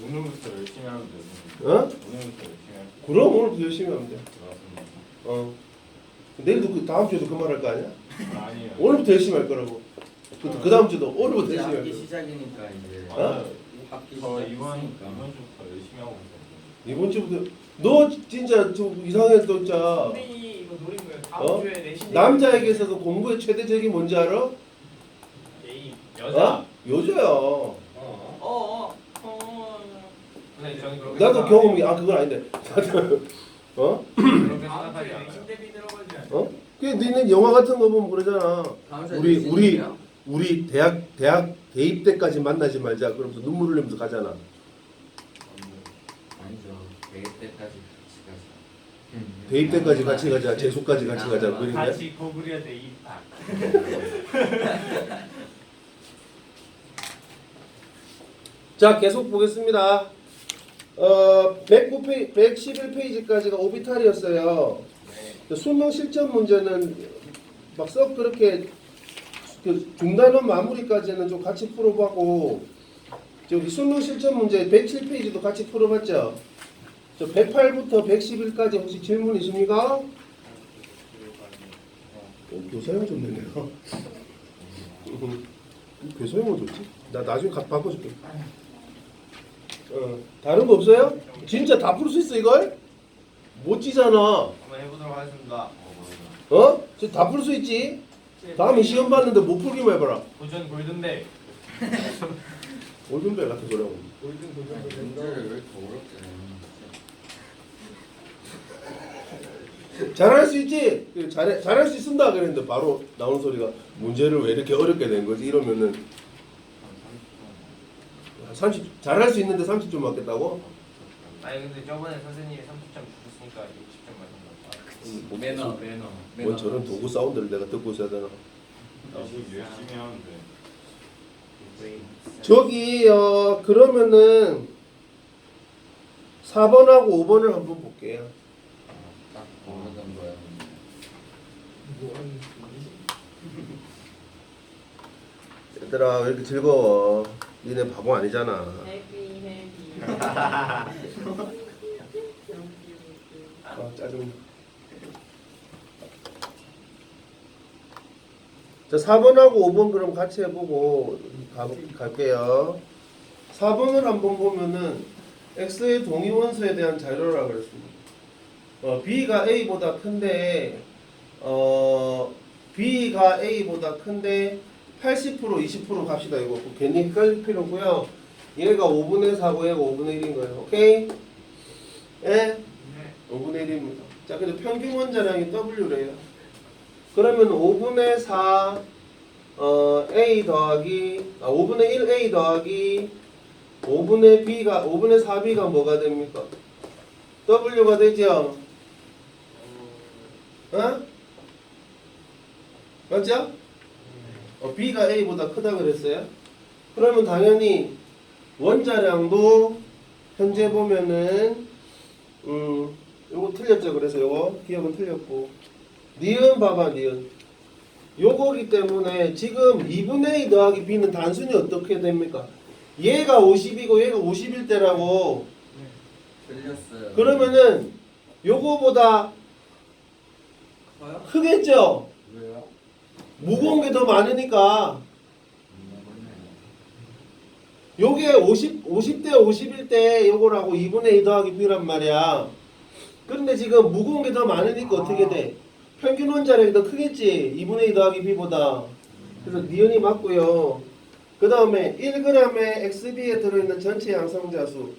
오늘부터 열심히 하면 돼. 어? 오늘부터 열심히 할 그럼 오늘부터 열심히 하면 돼. 것 내일도 다음 주에도 그 말 할 거 아니야? 같습니다. 아니에요. 오늘부터 열심히 할 거라고. 그 다음 주도 오늘부터 이제 열심히 할 학기 거라고. 시작이니까 이제 어? 학기 저 시작이니까. 이번 주부터 열심히 하고 있어요. 이번 주부터 너 진짜 좀 이상해 또 진짜. 선생님이 이거 노린 거예요. 다음 어? 주에 내신 남자에게서도 공부의 최대적이 뭔지 알아? 게임. 어? 여자야. 선생님 저는 그렇게 나도 경험이 그건 아닌데. 어? 그렇게 다음 생각하지 주에 않아요. 내신 대비 들어가지 않아요. 어? 그 니는 영화 같은 거 보면 그러잖아. 다음 주에 우리 내신이에요? 우리 대학 대입 때까지 만나지 말자. 그러면서 눈물 흘리면서 가잖아. 아니죠. 대입 때까지 같이 가자. 대입 때까지 같이 가자. 재수까지 같이 가자. 그런데 같이 고구려 대 입학. 자 계속 보겠습니다. 111페이지까지가 오비탈이었어요. 네. 수능 실전 문제는 막 썩 그렇게 그 중단원 마무리까지는 좀 같이 풀어보고 저기 수능 실전 문제 107페이지도 같이 풀어봤죠. 저 108부터 111까지 혹시 질문 있습니까? 교사용 좀 내네요. 교사용은 좋지? 나 나중에 바꿔줄게. 다른 거 없어요? 진짜 다 풀 수 있어 이걸? 못 지잖아. 한번 해보도록 하겠습니다. 어? 다 풀 수 있지? 다음에 시험 봤는데 못 풀기만 해봐라. 도전 골든벨. 올든벨 같은 소리하고. 문제를 왜 이렇게 어렵게 내는 잘할 수 있지? 잘할 수 있습니다 그랬는데 바로 나오는 소리가 문제를 왜 이렇게 어렵게 낸 거지? 이러면은 30 잘할 수 있는데 30점 맞겠다고? 아니 근데 저번에 선생님이 30점 주셨으니까 60점 맞은 거. 매너. 뭐 저런 도구 사운드를 내가 듣고 있어야 되나? 열심히 하면 돼. 저기 그러면은 4번하고 5번을 한번 볼게요. 딱 고르던 거야. 얘들아 왜 이렇게 즐거워? 니네 바보 아니잖아. 짜증나. 자 4번하고 5번 그럼 같이 해보고 갈게요. 4번을 한번 보면은 x의 동위원소에 대한 자료라 그랬습니다. b가 a보다 큰데 b가 a보다 큰데 80% 20% 갑시다. 이거 괜히 헷갈릴 필요 없고요. 얘가 5분의 4고 얘가 5분의 1인 거예요. 오케이? 예? 5분의 1입니다. 자, 그래서 평균 원자량이 W래요. 그러면 5분의 4 A 더하기 5분의 1 A 더하기 5분의 B가 5분의 4B가 뭐가 됩니까? W가 되죠? 어? 맞죠? B가 A보다 크다 그랬어요? 그러면 당연히 원자량도 현재 보면은 요거 틀렸죠. 그래서 요거 기억은 틀렸고 니은 봐봐 니은 요거기 때문에 지금 2분의 2 더하기 B는 단순히 어떻게 됩니까? 얘가 50이고 얘가 50일 때라고. 틀렸어요. 그러면은 요거보다 커요? 크겠죠? 왜요? 무거운 게 더 많으니까. 요게 50대 50일 때 요거라고 2분의 2 더하기 B란 말이야. 그런데 지금 무거운 게 더 많으니까 어떻게 돼? 평균 원자량이 더 크겠지. 2분의 2 더하기 B보다. 그래서 니은이 맞고요. 그 다음에 1g의 XB에 들어있는 전체 양성자수.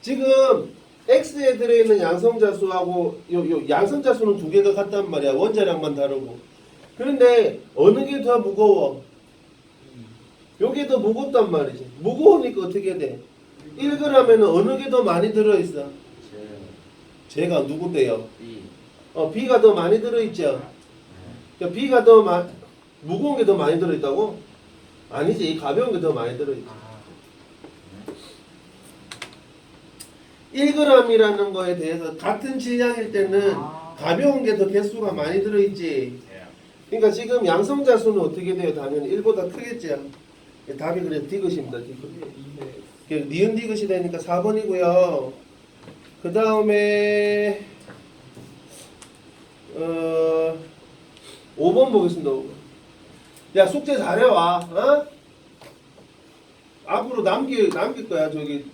지금 X에 들어있는 양성자수하고 요 양성자수는 두 개가 같단 말이야. 원자량만 다르고. 그런데 어느 게 더 무거워? 요게 더 무겁단 말이지. 무거우니까 어떻게 돼? 1g에는 어느 게 더 많이 들어있어? 제가 누군데요? B. B가 더 많이 들어있죠? 그러니까 B가 더 무거운 게 더 많이 들어있다고? 아니지. 가벼운 게 더 많이 들어있지. 1g이라는 거에 대해서 같은 질량일 때는 가벼운 게 더 개수가 많이 들어있지. 그러니까 지금 양성자수는 어떻게 돼요? 당연히 1보다 크겠죠. 답이 그래서 디귿입니다. 디귿. 니은 디귿이 되니까 4번이고요. 그 다음에 5번 보겠습니다. 5번. 야 숙제 잘해와. 어? 앞으로 남길 거야. 저기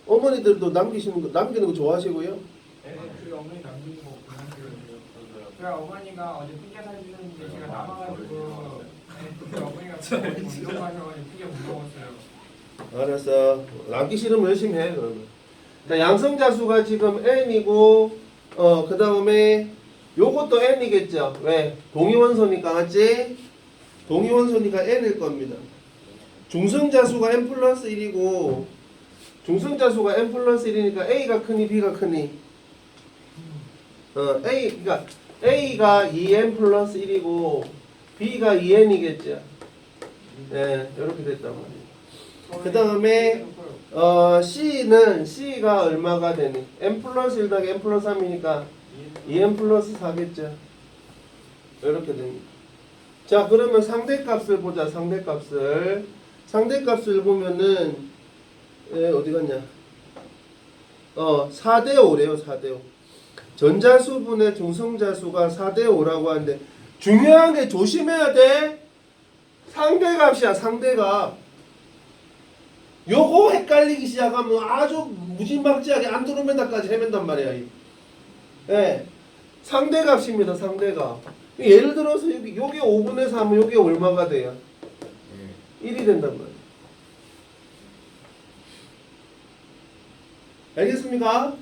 어머니들도 남기는 거 좋아하시고요. 네, 그 어머니 남기는 거 그냥 들어요. 그 어머니가 어제 피자 사주셨는데 제가 남아가지고 그 어머니가 운동 가셔가지고 피자 못 먹었어요. 알았어. 남기 싫으면 열심히 해. 그러면. 자, 양성자수가 지금 n이고 그 다음에 요것도 n이겠죠. 왜? 동위원소니까 맞지? 동위원소니까 n일 겁니다. 중성자수가 n 플러스 1이고 중성자수가 n 플러스 1이니까 a가 크니 b가 크니? 그러니까 a가 2n 플러스 1이고 b가 2n이겠죠. 네, 이렇게 됐단 말이에요. 그 다음에 C가 얼마가 되니? n 플러스 1 더하기 n 플러스 3이니까 2n 플러스 4겠죠. 이렇게 됩니다. 자, 그러면 상대값을 보자. 상대값을 보면은 어디 갔냐? 4대 5래요. 4대 5. 전자수분의 중성자수가 4대 5라고 하는데 중요한 게 조심해야 돼. 상대값이야. 상대값. 요거 헷갈리기 시작하면 아주 무지막지하게 안드로메다까지 헤맨단 말이야. 예. 상대값입니다. 상대값. 예를 들어서 요게 5분의 3은 요게 얼마가 돼요? 1이 된단 말이야. 알겠습니까?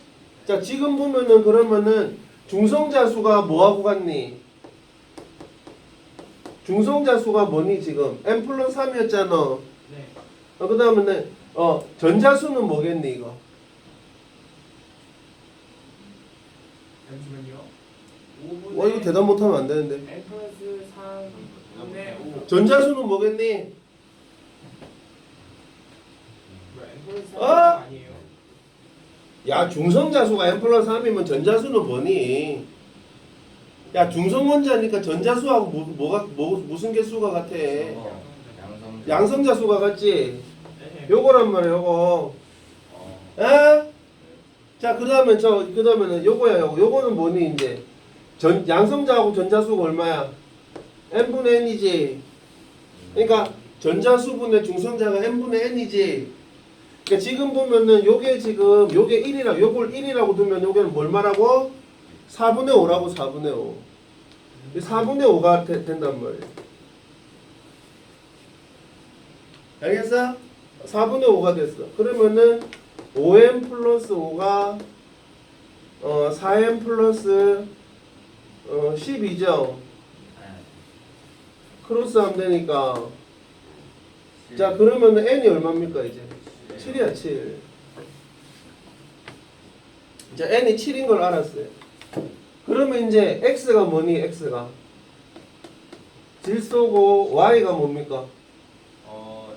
자, 지금 보면은 그러면은 중성자수가 뭐하고 같니? 중성자수가 뭐니 지금? n 플러스 3이었잖아. 네. 그 다음에 전자수는 뭐겠니 이거? 잠시만요. 5분의 와 이거 대답 못하면 안 되는데. n 플러스 3분의 5. 전자수는 뭐겠니? n 플러스 3 어? 아니에요? 야 중성자수가 n 플러스 3이면 전자수는 뭐니? 야 중성원자니까 전자수하고 무슨 개수가 같아? 양성자수가 같지? 네. 요거란 말이야 요거. 에? 자 그다음에는 요거야 요거는 뭐니 이제? 양성자하고 전자수가 얼마야? n분의 n이지. 그러니까 전자수분의 중성자가 n분의 n이지. 그러니까 지금 보면은 요게 1이라고 요걸 1이라고 두면 요게는 뭘 말하고? 4분의 5라고 4분의 5. 4분의 5가 된단 말이야. 알겠어? 4분의 5가 됐어. 그러면은 5n 플러스 5가 4n 플러스 10이죠. 크로스하면 되니까. 자 그러면은 n이 얼마입니까 이제? 7이야 7. 자 n이 7인 걸 알았어요. 그러면 이제 x가 뭐니? x가 질소고 y가 뭡니까?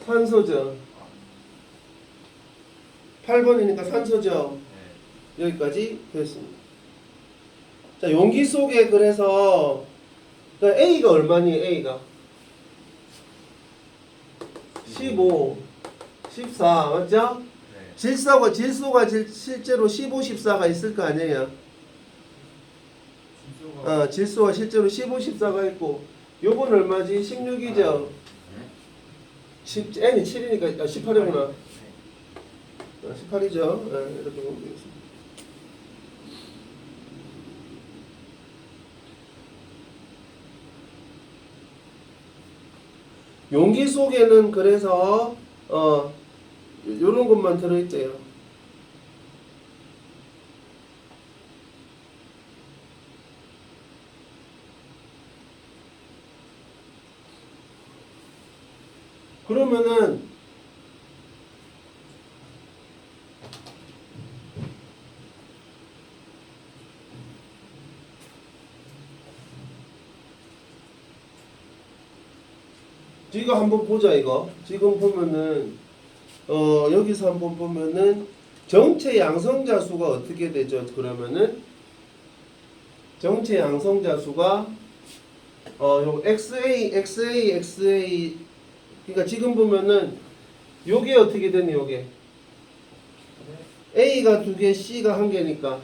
산소죠. 8번이니까 산소죠. 여기까지 됐습니다. 자 용기 속에 그래서 A가 얼마니? A가 15, 14 맞죠? 질소가 실제로 15, 14가 있을 거 아니에요? 질소가 실제로 15, 14가 있고 요건 얼마지? 16이죠? n이 7이니까 18이구나. 18이죠? 이렇게 보면 되겠습니다. 용기 속에는 그래서 요런 것만 들어있대요. 그러면은 이거 한번 보자. 이거 지금 보면은 여기서 한번 보면은 정체 양성자수가 어떻게 되죠? 그러면은 정체 양성자수가 요 XA 그러니까 지금 보면은 요게 어떻게 되니 요게? A가 2개, C가 1개니까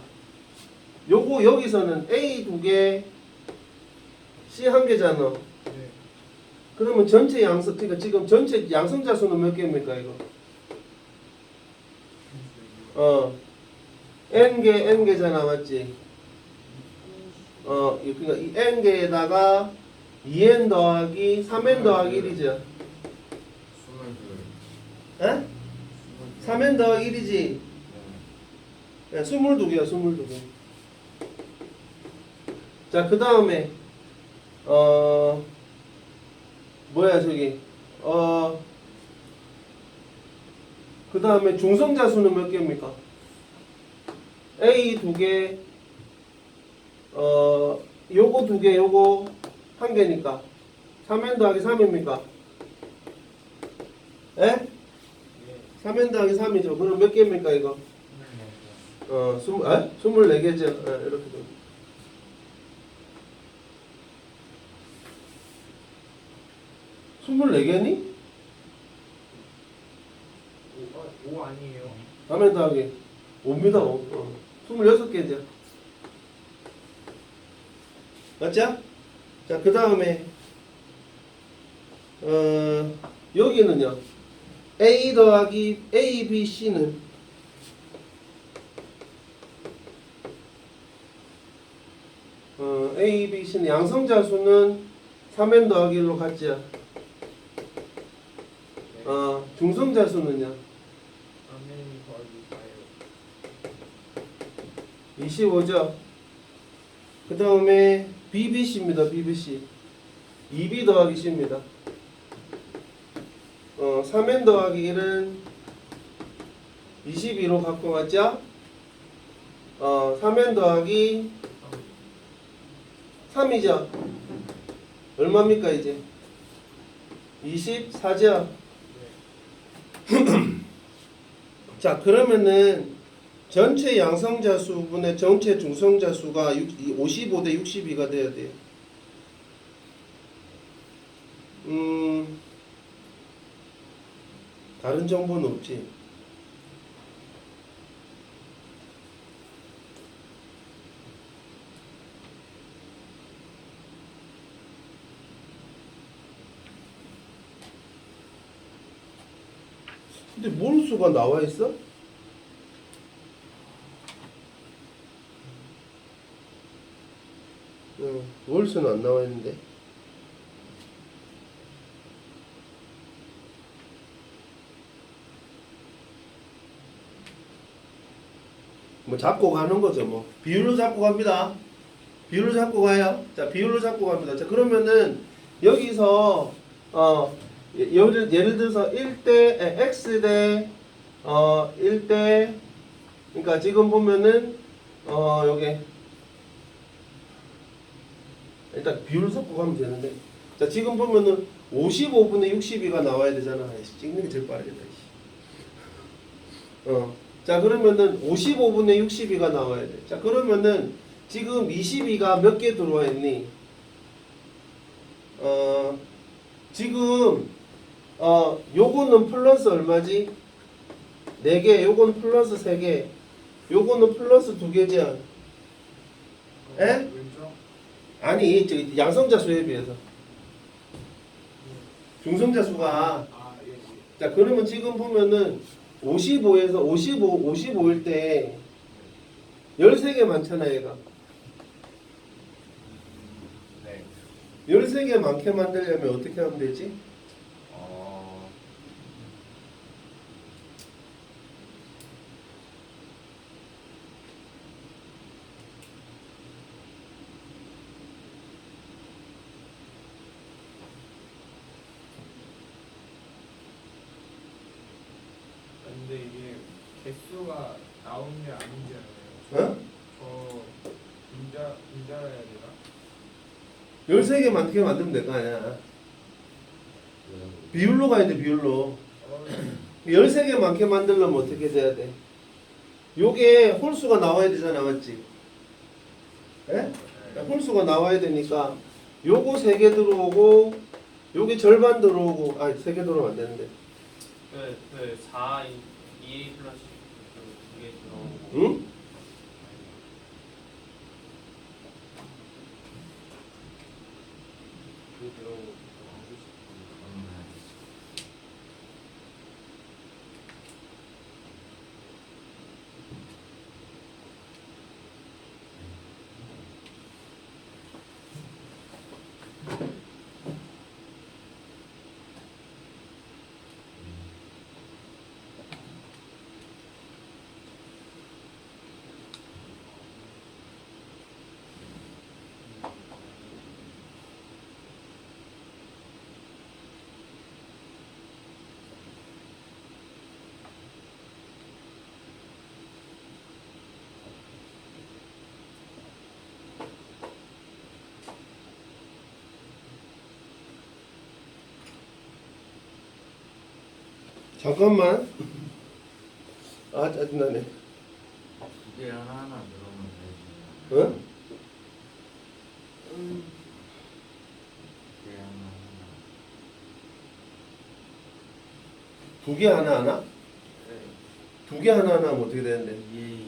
요거 여기서는 A 2개, C 1개잖아. 네. 그러면 전체 양성, 그러니까 지금 전체 양성자 수는 몇 개입니까 이거? N개잖아, 맞지? 그러니까 이 N개에다가 2N 더하기 3N 더하기 1이죠. 22. 에? 3N 더하기 1이지? 야, 22개야, 22개. 자, 그 다음에, 뭐야, 저기, 그 다음에 중성자 수는 몇 개입니까? A 2개, 요거 2개, 요거 1개니까. 3N 더하기 3입니까? 에? 3N 더하기 3이죠. 그럼 몇 개입니까, 이거? 24개죠. 이렇게 돼. 스물네 개니? 5 아니에요? 3N 더하기 5입니다. 26개죠. 맞죠? 자, 그 다음에 여기는요. A 더하기 A, B, C는 A, B, C는 양성자 수는 3N 더하기 1로 같죠. 중성자 수는요. 3N 더하기 4요. 25죠. 그 다음에 BBC입니다. BBC 2B 더하기 C입니다. 3N 더하기 1은 22로 갖고 왔죠. 3N 더하기 3이죠. 얼마입니까 이제? 24죠. 자, 그러면은 전체 양성자 수분의 전체 중성자 수가 55대 62가 돼야 돼요. 다른 정보는 없지. 근데 몰수가 나와 있어? 몰수는 안 나와 있는데. 뭐 잡고 가는 거죠, 뭐. 비율로 잡고 갑니다. 비율로 잡고 가요. 자, 비율로 잡고 갑니다. 자, 그러면은 여기서 예를 들어서 1대 x 대 1대 그러니까 지금 보면은 요게 일단 비율을 섞고 가면 되는데, 자, 지금 보면은 55분의 62가 나와야 되잖아. 찍는 게 제일 빠르겠다. 자, 그러면은 55분의 62가 나와야 돼. 자, 그러면은 지금 22가 몇 개 들어와 있니? 지금 요거는 플러스 얼마지? 4개, 요거는 플러스 3개, 요거는 플러스 2개죠. 에? 왼쪽? 아니, 저기 양성자 수에 비해서 중성자 수가. 예. 자, 그러면 지금 보면은 55에서 55일 때 13개 많잖아, 얘가. 네. 13개 많게 만들려면 어떻게 하면 되지? 근데 이게 개수가 나온 게 아니잖아요. 어? 인자라 해야 되나? 13개 많게 만들면 될 거 아니야. 비율로 가야 돼, 비율로. 13개 많게 만들려면 어떻게 돼야 돼? 요게 홀수가 나와야 되잖아, 맞지? 예? 홀수가 나와야 되니까 요거 3개 들어오고 요게 절반 들어오고, 3개 들어오면 안 되는데 그 4, 2A 플러스 그게 들어오고 응? 그게 들어오고 잠깐만. 아 짜증나네. 두개 하나하나 들어오면 되지. 어? 두개 하나하나. 두 개 하나? 네. 두 개 하나 하면 어떻게 되는데? 2A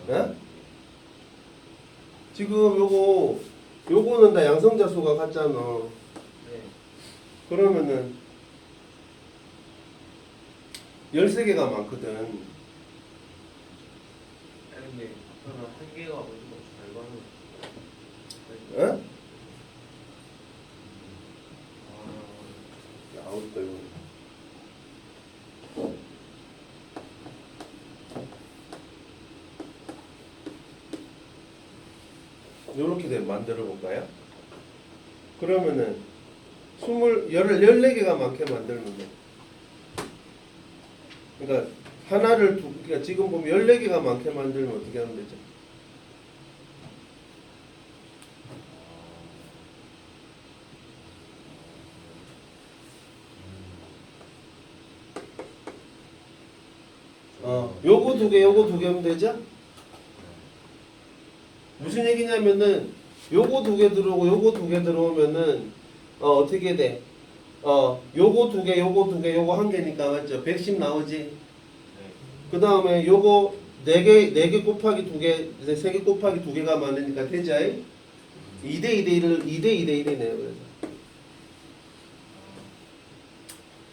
14. 지금 요거는 다 양성자수가 같잖아. 네. 그러면은 13개가 많거든. 근데 저는 한 개가 먼저 결과는 어? 아웃다 이거. 요렇게 만들어 볼까요? 그러면은 14개가 많게 만들면 돼. 그러니까 그러니까 지금 보면 14개가 많게 만들면 어떻게 하면 되죠? 요거 두 개, 요거 두 개 하면 되죠? 무슨 얘기냐면은 요거 두 개 들어오고 요거 두 개 들어오면은 어떻게 돼? 요거 두 개, 요거 두 개, 요거 한 개니까 맞죠? 110 나오지? 네. 그 다음에 요거 4개 곱하기 2개, 3개 곱하기 2개가 많으니까 되죠? 2대 2대 1이네요. 그래서.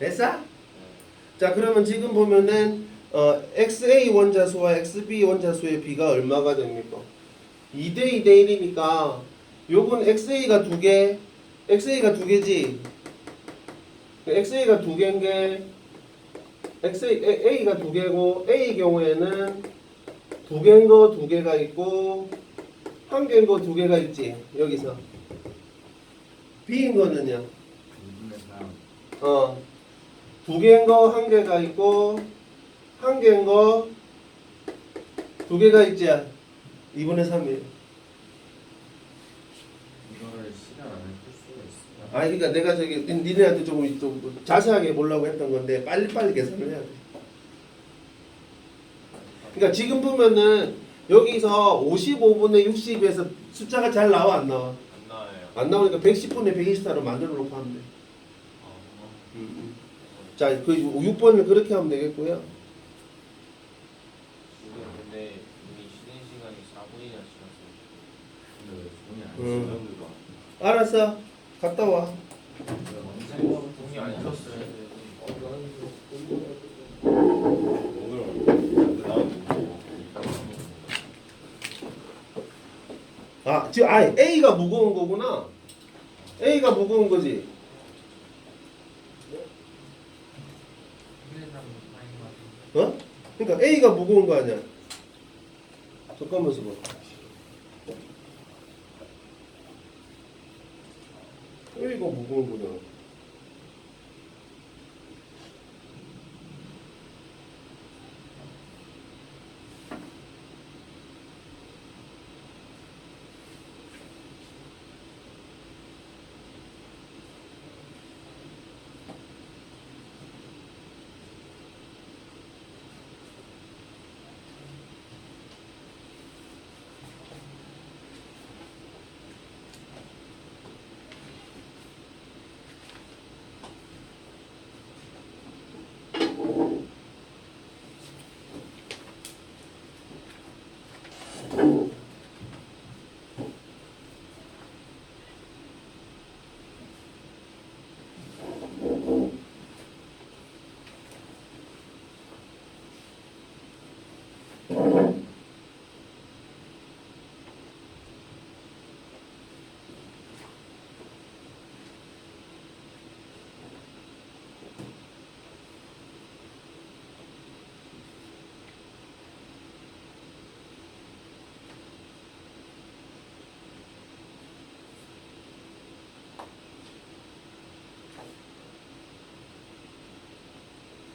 됐어? 자, 그러면 지금 보면은 XA 원자수와 XB 원자수의 비가 얼마가 됩니까? 2대 2대 1이니까 요건 XA가 2개, XA가 2개지? XA가 2개인 게 A가 2개고 A 경우에는 2개인 거 2개가 있고 1개인 거 2개가 있지 여기서 B인 거는요 2분의 3. 2개인 거 1개가 있고 1개인 거 2개가 있지 2분의 3이에요. 이거를 시간 안에 풀 수가 있어. 아니 그러니까 내가 저기 니네한테 좀 자세하게 보려고 했던 건데 빨리빨리 계산을 해야 돼. 그러니까 지금 보면은 여기서 55분의 60에서 숫자가 잘 나와 안 나와? 안 나와요. 안 나오니까 110분의 124로 만들어 놓고 하면 돼. 자, 그 6번을 그렇게 하면 되겠고요. 지금 근데 이미 쉬는 시간이 4분이나 지났어요. 근데 왜 돈이 안 음. 알았어. 갔다 와. 돈이 안 줬어요. 오늘 나는 지금 A가 무거운 거구나. A가 무거운 거지. 그러니까 A가 무거운 거 아니야. 잠깐만 있어봐. A가 무거운 거잖아.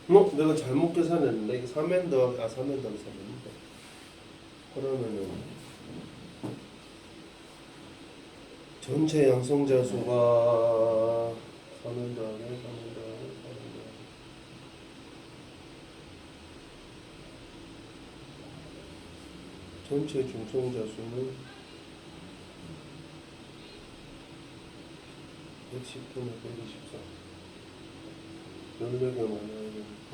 내가 잘못 계산했는데 이게 3n 더하기 3n 더하기 3n인데 그러면은 전체 양성자 수가 3n 더하기 3n 더하기 3n 더하기 전체 중성자 수는 110분의 124 14개 많아야 되니까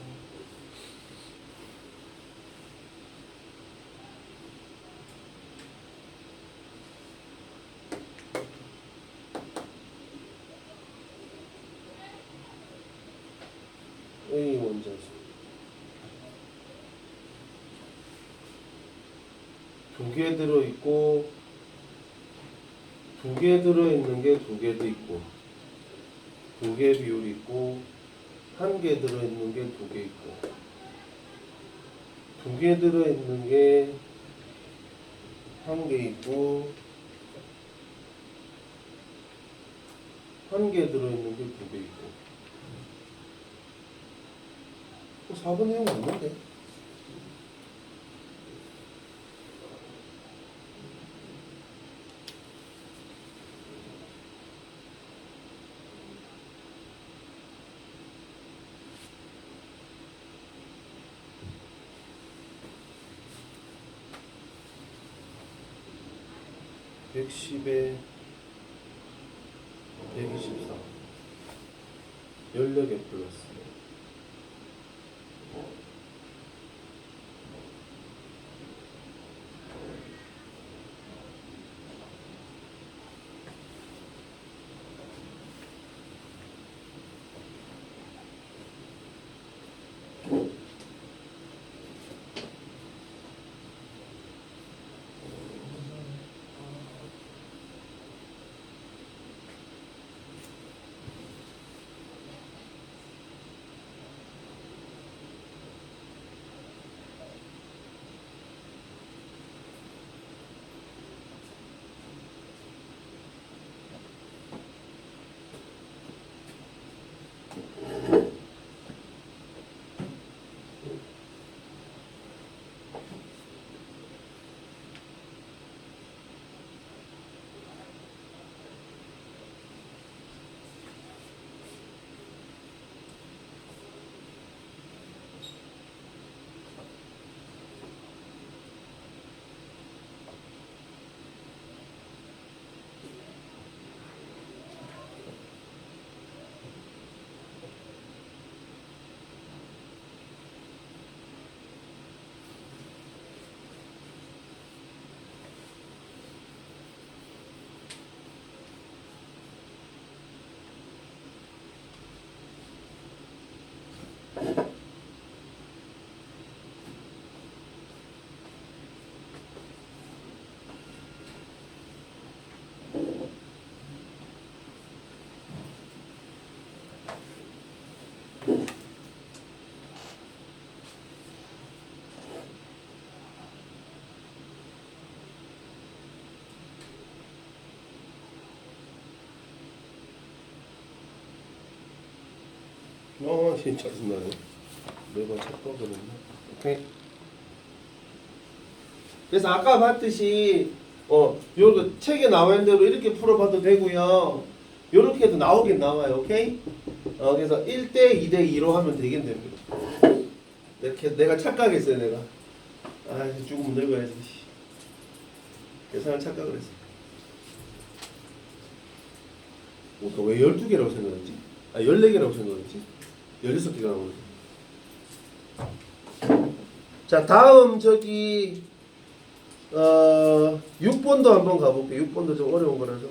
A 원자수 두 개 들어있고 두 개 들어있는 게 두 개도 있고 두 개 비율이 있고 한 개 들어있는 게 두 개 있고 두 개 들어있는 게 한 개 있고 한 개 들어있는 게 두 개 있고 4분의 1 맞는데? (110에) 124 14개 플러스 진짜 짜증나네. 매번 착각을 했네. 오케이. 그래서 아까 봤듯이 요거 책에 나와 있는 대로 이렇게 풀어봐도 되고요. 요렇게 해도 나오긴 나와요. 오케이? 그래서 1대 2대 2로 하면 되긴 됩니다. 이렇게 내가 착각했어요, 내가. 아, 죽으면 늙어야지. 계산을 착각을 했어. 그러니까 왜 12개라고 생각했지? 14개라고 생각했지? 16개가 나오지. 자, 다음 저기 6번도 한번 가볼게요. 6번도 좀 어려운 거라서.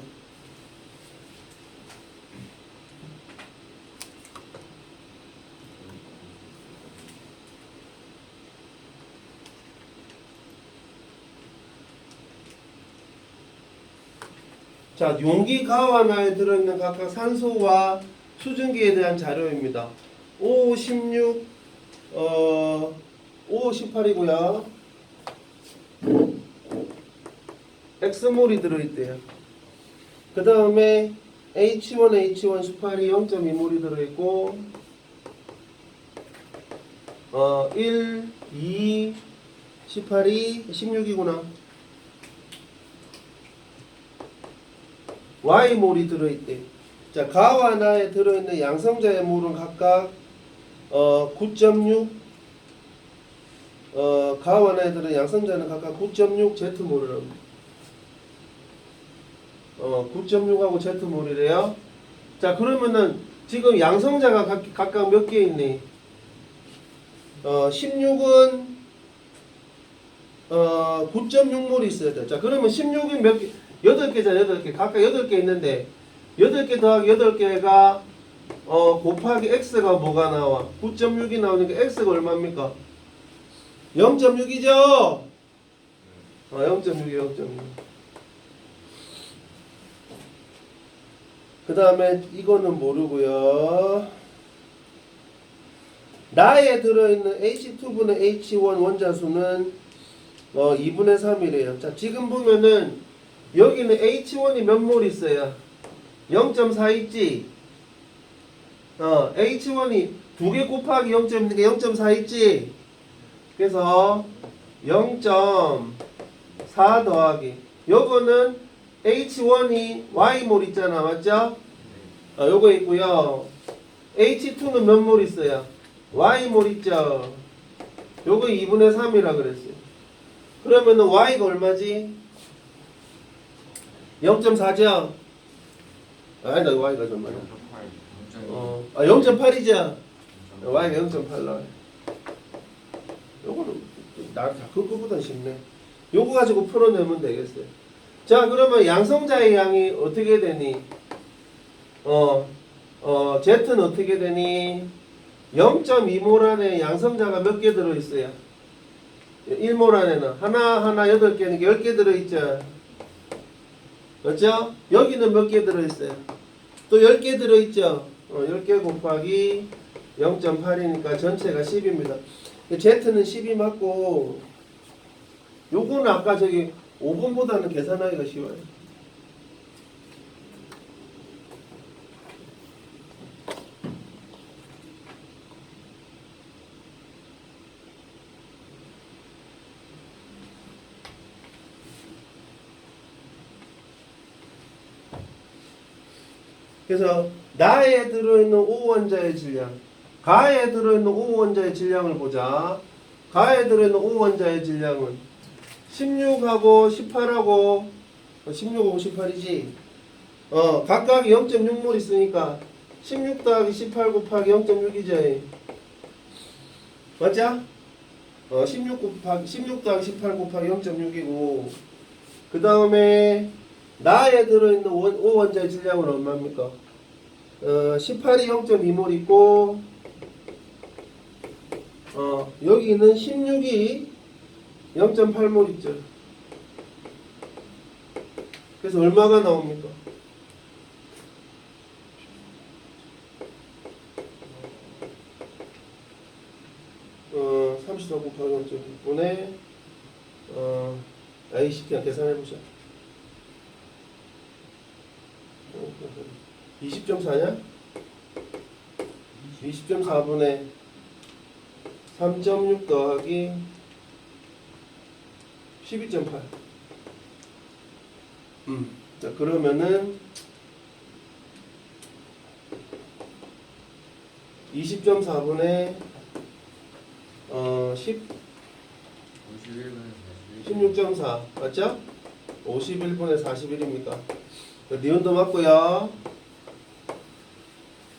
자, 용기 가완하에 들어있는 각각 산소와 수증기에 대한 자료입니다. 5, 16, 5, 18이고요. X몰이 들어있대요. 그 다음에 H1, H1, 18이 0.2몰이 들어있고 1, 2, 18이 16이구나. Y몰이 들어있대. 자, 가와 나에 들어있는 양성자의 몰은 각각 9.6 가와 나에 들어있는 양성자는 각각 9.6 Z몰을 합니다. 9.6하고 Z몰이래요. 자, 그러면은 지금 양성자가 각각 몇 개 있니? 16은 9.6몰이 있어야 돼. 자, 그러면 16이 몇 개? 8개잖아, 8개. 각각 8개 있는데 8개 더하기 8개가 곱하기 x가 뭐가 나와? 9.6이 나오니까 x가 얼마입니까? 0.6이죠? 0.6이에요, 0.6. 그 다음에 이거는 모르고요. 나에 들어있는 H2분의 H1 원자수는 2분의 3이래요. 자, 지금 보면은 여기는 H1이 몇 몰 있어요? 0.4 있지? H1이 2개 곱하기 0.4 있지? 그래서 0.4 더하기 요거는 H1이 Y몰 있잖아, 맞죠? 요거 있고요. H2는 몇 몰 있어요? Y몰 있죠? 요거 2분의 3이라 그랬어요. 그러면은 Y가 얼마지? 0.4죠? 아니다, Y가 얼마냐? 0.8이죠? Y가 0.8 나와요. 요거는 그거보단 쉽네. 요거 가지고 풀어내면 되겠어요. 자, 그러면 양성자의 양이 어떻게 되니? Z는 어떻게 되니? 0.2몰 안에 양성자가 몇 개 들어있어요? 1몰 안에는 하나 8개니까 10개 들어있죠? 그렇죠? 여기는 몇 개 들어있어요? 또 10개 들어있죠? 10개 곱하기 0.8이니까 전체가 10입니다. Z는 10이 맞고 요거는 아까 저기 5번보다는 계산하기가 쉬워요. 그래서 나에 들어있는 O원자의 질량, 가에 들어있는 O원자의 질량을 보자. 가에 들어있는 O원자의 질량은 16하고 18하고 16하고 18이지. 각각 0.6몰 있으니까 16 더하기 18 곱하기 0.6이죠. 맞죠? 16 더하기 18 곱하기 0.6이고 그 다음에 나에 들어있는 O원자의 질량은 얼마입니까? 18이 0.2몰 있고 여기는 16이 0.8몰 있죠. 그래서 얼마가 나옵니까? 어, 34 곱하기 0.6분의 아이씨 그냥 계산해보자. 20.4냐? 20.4분의 3.6 더하기 12.8. 자, 그러면은 20.4분의 16.4 맞죠? 51분의 41입니까? 니온도 맞고요.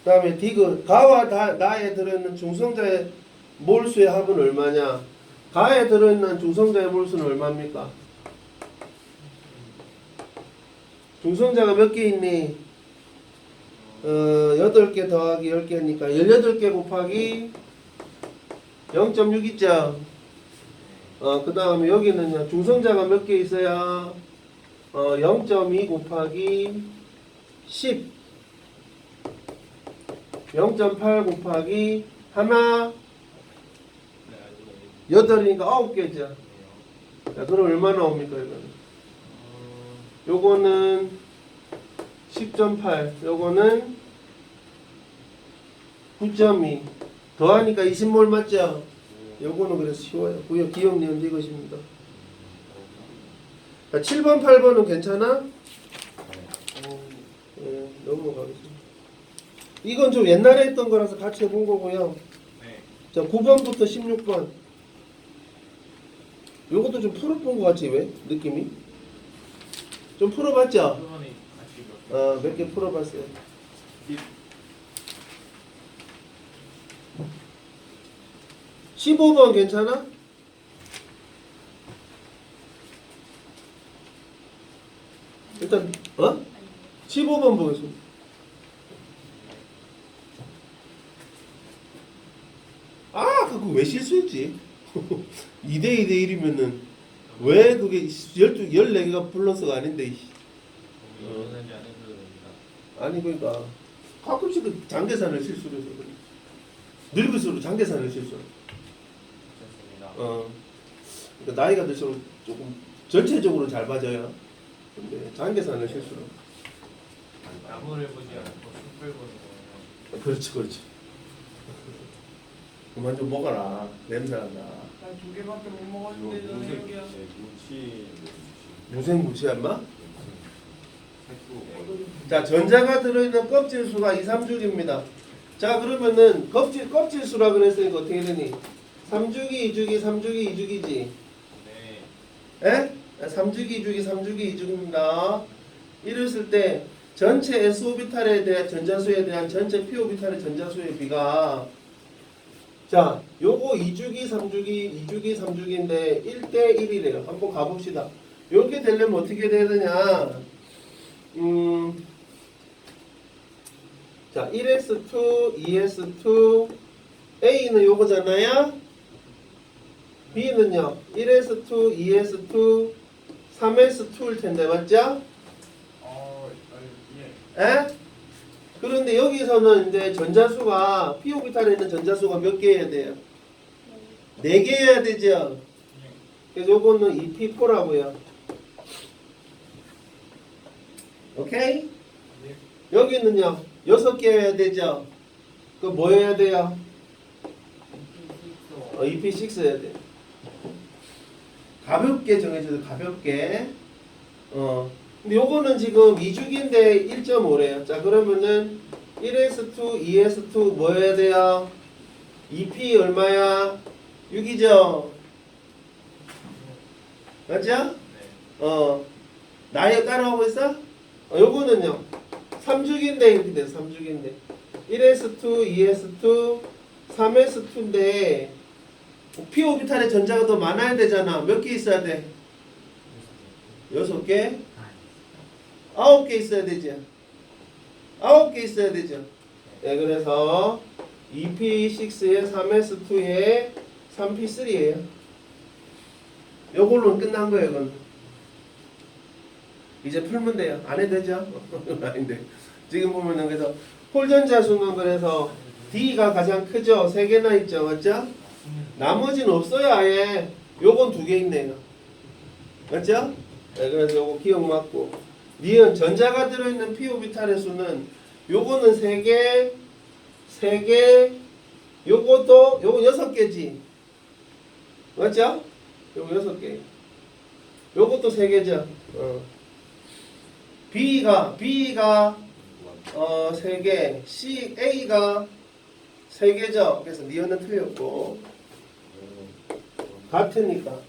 그 다음에 디귿 가와 나에 들어있는 중성자의 몰수의 합은 얼마냐? 가에 들어있는 중성자의 몰수는 얼마입니까? 중성자가 몇 개 있니? 8개 더하기 10개니까 18개 곱하기 0.6 있죠? 그 다음에 여기는요, 중성자가 몇 개 있어야 0.2 곱하기 10 0.8 곱하기 하나 8이니까 9개죠. 자, 그럼 얼마 나옵니까 이거는? 요거는 10.8 요거는 9.2 더하니까 20몰 맞죠? 요거는 그래서 쉬워요. 구역 기억 니은 이것입니다. 자, 7번 8번은 괜찮아? 예, 넘어가겠습니다. 이건 좀 옛날에 했던 거라서 같이 해본 거고요. 네. 자, 9번부터 16번. 요것도 좀 풀어본 것 같지, 왜? 느낌이? 좀 풀어봤죠? 이번에 같이 몇 개 풀어봤어요. 15번 괜찮아? 일단 15번 보겠습니다. 아, 그거 왜 실수했지? 2대 1이면은 왜 그게 14개가 플러스가 아닌데. 이번에 안 해도 됩니다. 아니 그러니까 가끔씩 그 장계산을 실수를 해서 그래. 늙을수록 장계산을 실수. 좋습니다. 그러니까 나이가 들수록 조금 전체적으로 잘 맞아요. 근데 장계산을 실수로. 나무를 보지 않고 숲을 보는 거예요. 그렇지, 그렇지. 그만 좀 먹어라. 냄새 난다. 난 2개밖에 못 이거 먹었는데 저는 무색, 여기야. 무치, 무생무치 한마? 색소. 자, 전자가 들어있는 껍질수가 2, 3주기입니다. 자, 그러면은 껍질수라 그랬으니까 어떻게 되니? 3주기, 2주기, 3주기, 2주기지. 네. 에? 3주기, 2주기, 3주기, 2주기입니다. 이랬을 때 전체 S오비탈에 대한 전자수에 대한 전체 P오비탈의 전자수의 비가 자, 요거 2주기, 3주기, 2주기, 3주기인데 1대 1이래요. 한번 가봅시다. 이렇게 되려면 어떻게 돼야 되냐? 자, 1S2, 2S2, A는 요거잖아요. B는요, 1S2, 2S2, 3S2일 텐데, 맞죠? 예. 에? 그런데 여기서는 이제 전자수가, P오비탈에 있는 전자수가 몇 개여야 돼요? 4개여야 되죠? 그래서 요거는 2P4라고요. 오케이? 여기는요, 6개여야 되죠? 그 뭐 해야 돼요? 2P6 해야 돼요. 가볍게 정해져서 가볍게. 근데 요거는 지금 2주기인데 1.5래요. 자, 그러면은 1S2, 2S2 뭐 해야 돼요? 2P 얼마야? 6이죠? 맞죠? 네. 나이 따라오고 있어? 요거는요. 3주기인데 이렇게 돼. 3주기인데. 1S2, 2S2, 3S2인데 P오비탈의 전자가 더 많아야 되잖아. 몇 개 있어야 돼? 6개? 9개 있어야 되죠. 9개 있어야 되죠. 네, 그래서 2P6에 3S2에 3P3예요. 요걸로는 끝난 거예요, 이건. 이제 풀면 돼요. 안 해도 되죠? 아닌데. 지금 보면은 그래서 홀전자 수는 그래서 D가 가장 크죠. 3개나 있죠. 맞죠? 나머지는 없어요, 아예. 요건 2개 있네요. 맞죠? 네, 그래서 요거 기억 맞고. 니은 전자가 들어있는 P오비탈의 수는 요거는 3개, 3개, 요거 6개지. 맞죠? 요거 6개. 요것도 3개죠. B가 3개, A가 3개죠. 그래서 니은은 틀렸고 같으니까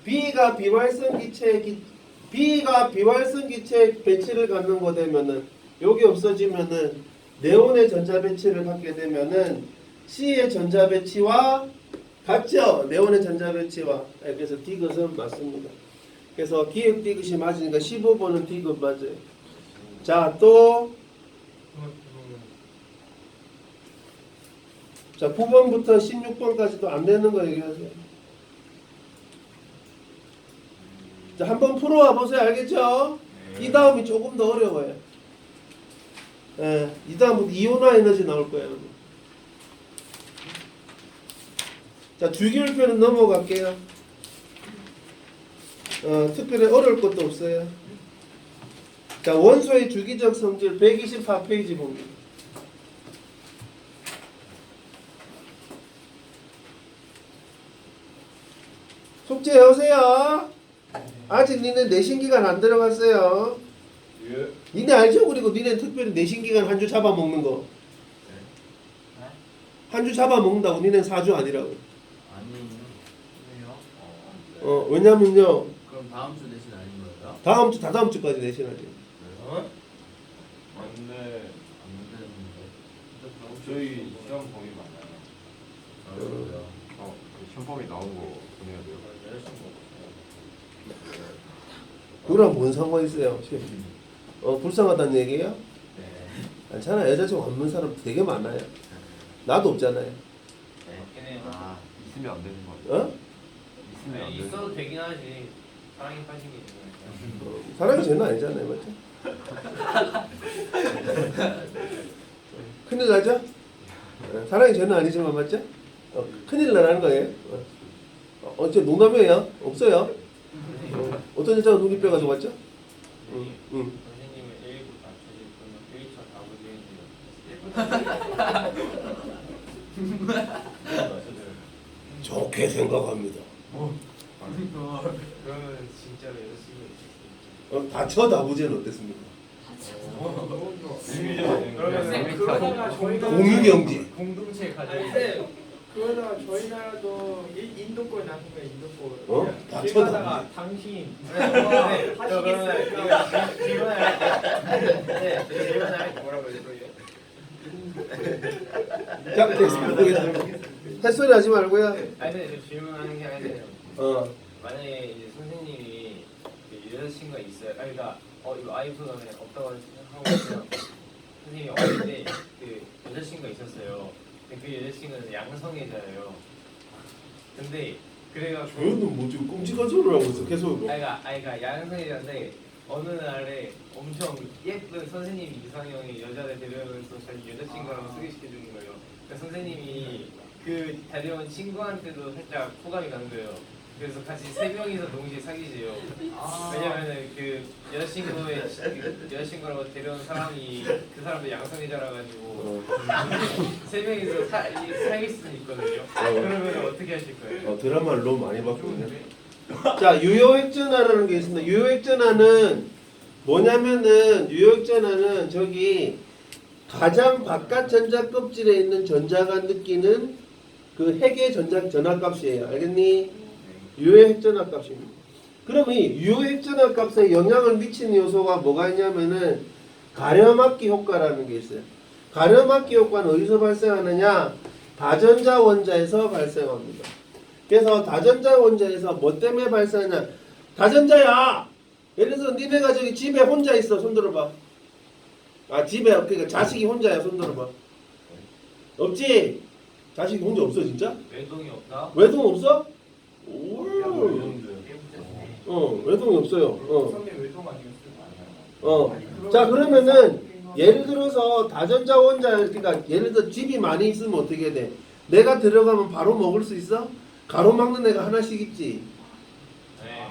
B가 비활성 기체 배치를 갖는 거 되면은 여기 없어지면은 네온의 전자 배치를 갖게 되면은 C의 전자 배치와 같죠? 네온의 전자 배치와. 그래서 D것은 맞습니다. 그래서 기억 D것이 맞으니까 15번은 D것 맞아요. 자, 또 자, 9번부터 16번까지도 안 되는 거 얘기하세요. 자, 한번 풀어와 보세요. 알겠죠? 이 다음이 조금 더 어려워요. 예, 이 다음부터 이온화 에너지 나올 거예요. 자, 주기율표는 넘어갈게요. 특별히 어려울 것도 없어요. 자, 원소의 주기적 성질 124페이지 봅니다. 숙제 해오세요. 아직 니네 내신 기간 안 들어갔어요. 예. 니네 알죠? 그리고 니네 특별히 내신 기간 한 주 잡아먹는 거. 한 주 잡아먹는다고 니네 4주 아니라고. 아니 왜요? 왜냐면요. 그럼 다음 주 내신 아닌 거예요? 다음 주 다다음 주까지 내신하지. 그래요? 안돼. 안 되는데. 저희 시험 범위 많아요. 그래요? 그 시험범위 나온 거 보내야 돼요. 그거랑 뭔 상관 있어요? 불쌍하다는 얘기예요? 네. 괜찮아. 여자친구 없는 사람 되게 많아요. 나도 없잖아요. 맞긴 해요. 아 있으면 안 되는 거 어? 있으면 안 아니, 되는 있어도 거. 되긴 하지. 사랑에 빠진 게 있는 거니까. 사람이 죄는 아니잖아요, 맞죠? 큰일 나죠? 사랑이 죄는 아니지만 맞죠? 큰일 나라는 거예요. 어째 농담이에요? 없어요? 어떤 여자가 눈이 빼가지고 왔죠? 응. 선생님은 1부 다 쳐질 거면 1차 다 보내야 좋게 생각합니다. 그러면 진짜로 여자친구 다쳐 다부제는 어땠습니까? 그러면 그러다가 저희가 공유경제. 공동체 가져. 쌤, 그러다가 저희 나라도 인도권 나는 거야, 인도권. 다 하다가 당신 네, 하시겠어요? 질문할 뭐라고 해요? 자, 됐습니다. 햇소리 하지 말고요. 아니 근데 저 질문하는 게 아니라 만약에 이제 선생님이 그 여자친구가 있어요. 아니 그러니까 이거 아이폰은 없다고 생각하고 있으면 선생님이 어릴 때 그 여자친구가 있었어요. 근데 그 여자친구는 양성애자예요. 근데 그래가지고 저희는 뭐 지금 끔찍한 소리를 하고 있어. 계속. 그러니까 양성애자인데 어느 날에 엄청 예쁜 선생님 이상형의 여자를 데려오면서 자기 여자친구랑 소개시켜주는 거예요. 그러니까 선생님이 그 데려온 친구한테도 살짝 호감이 가는 거예요. 그래서 같이 세 명이서 동시에 사귀세요. 왜냐면은 그 여자친구라고 데려온 사람이 그 사람도 양성애자라 가지고 세 명이서 사귈 수는 있거든요. 그러면 어떻게 하실 거예요? 드라마를 너무 많이 봤거든요. 자, 유효액전화라는 게 있습니다. 유효액전화는 뭐냐면은 유효액전화는 저기 가장 바깥 전자 껍질에 있는 전자가 느끼는 그 핵의 전화값이에요. 알겠니? 유효핵전화 값입니다. 그럼 이 유효핵전화 값에 영향을 미치는 요소가 뭐가 있냐면은 가려막기 효과라는 게 있어요. 가려막기 효과는 어디서 발생하느냐? 다전자 원자에서 발생합니다. 그래서 다전자 원자에서 뭐 때문에 발생하냐? 다전자야! 예를 들어서 니네가 저기 집에 혼자 있어. 손 들어봐. 집에 그러니까 자식이 혼자야. 손 들어봐. 없지? 자식이 혼자 없어 진짜? 외동이 없다? 외동 없어? 오. 외동이 없어요. 선배 외동 아니었어요? 자, 그러면은 예를 들어서 다전자 원자, 그러니까 예를 들어 집이 많이 있으면 어떻게 돼? 내가 들어가면 바로 먹을 수 있어? 가로막는 애가 하나씩 있지. 네.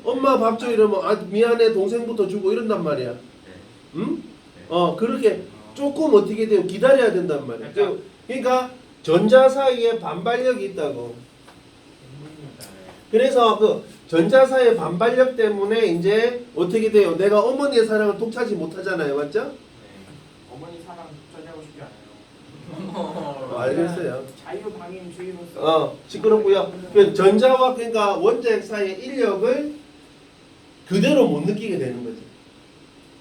엄마 밥 줘 이러면 미안해 동생부터 주고 이런단 말이야. 응? 그렇게 조금 어떻게 돼요? 기다려야 된단 말이야. 그러니까 전자 사이에 반발력이 있다고. 그래서 그 전자 사이의 반발력 때문에 이제 어떻게 돼요? 내가 어머니의 사랑을 독차지 못하잖아요, 맞죠? 어머니 사랑 독차지하고 싶지 않아요. 알겠어요. 자유방임주의로서 시끄럽고요. 그 전자와 그러니까 원자핵 사이의 인력을 그대로 못 느끼게 되는 거죠.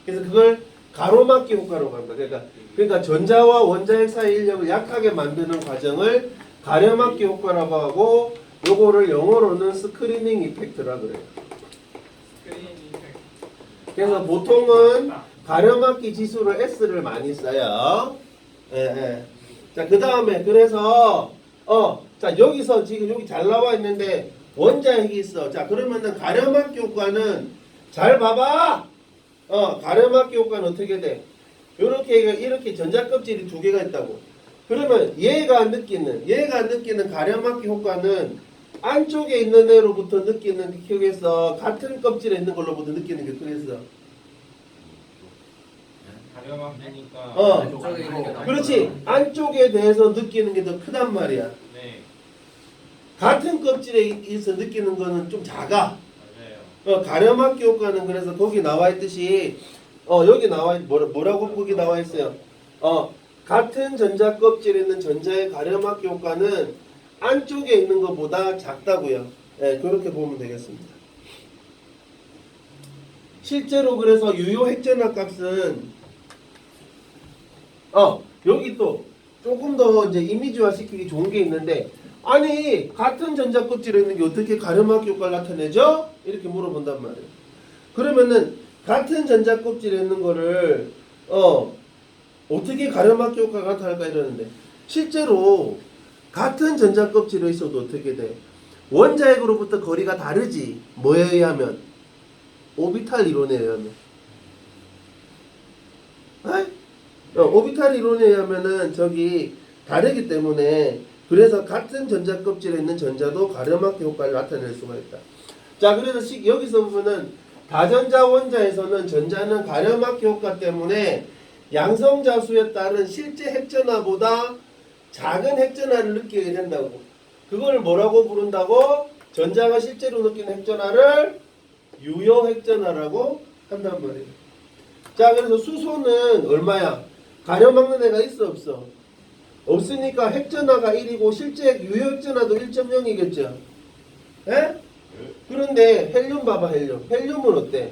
그래서 그걸 가로막기 효과라고 합니다. 그러니까 전자와 원자핵 사이 인력을 약하게 만드는 과정을 가려막기 효과라고 하고, 요거를 영어로는 스크리닝 이펙트라 그래요. 그래서 보통은 가려막기 지수를 S를 많이 써요. 예. 자, 그 다음에 그래서 자, 여기서 지금 여기 잘 나와 있는데 원자핵이 있어. 자, 그러면은 가려막기 효과는 잘 봐봐. 가려막기 효과는 어떻게 돼? 이렇게 전자 껍질이 두 개가 있다고. 그러면 얘가 느끼는 가려막기 효과는 안쪽에 있는 애로부터 느끼는 게 크겠어? 같은 껍질에 있는 걸로부터 느끼는 게 크겠어? 가려막히니까. 그렇지. 안쪽에 대해서 느끼는 게 더 크단 말이야. 네. 같은 껍질에서 느끼는 거는 좀 작아. 맞아요. 가려막기 효과는 그래서 거기 나와 있듯이 여기 나와 뭐라고 거기 나와 있어요. 같은 전자 껍질에 있는 전자의 가려막기 효과는 안쪽에 있는 것보다 작다고요. 예, 그렇게 보면 되겠습니다. 실제로 그래서 유효 핵전화 값은 여기 또 조금 더 이제 이미지화 시키기 좋은 게 있는데 아니 같은 전자 껍질에 있는 게 어떻게 가려막기 효과를 나타내죠? 이렇게 물어본단 말이에요. 그러면은 같은 전자 껍질에 있는 거를 어떻게 가려막기 효과가 나타날까 이러는데 실제로 같은 전자 껍질에 있어도 어떻게 돼? 원자핵으로부터 거리가 다르지. 뭐에 의하면? 오비탈 이론에 의하면. 오비탈 이론에 의하면은 저기 다르기 때문에 그래서 같은 전자 껍질에 있는 전자도 가려막기 효과를 나타낼 수가 있다. 자, 그래서 여기서 보면은 다전자 원자에서는 전자는 가려막기 효과 때문에 양성자수에 따른 실제 핵전화보다 작은 핵전화를 느끼게 된다고. 그걸 뭐라고 부른다고? 전자가 실제로 느끼는 핵전화를 유효 핵전화라고 한단 말이에요. 자, 그래서 수소는 얼마야? 가려막는 애가 있어 없어? 없으니까 핵전화가 1이고 실제 유효 핵전화도 1.0이겠죠. 예? 그런데 헬륨 봐봐. 헬륨은 어때?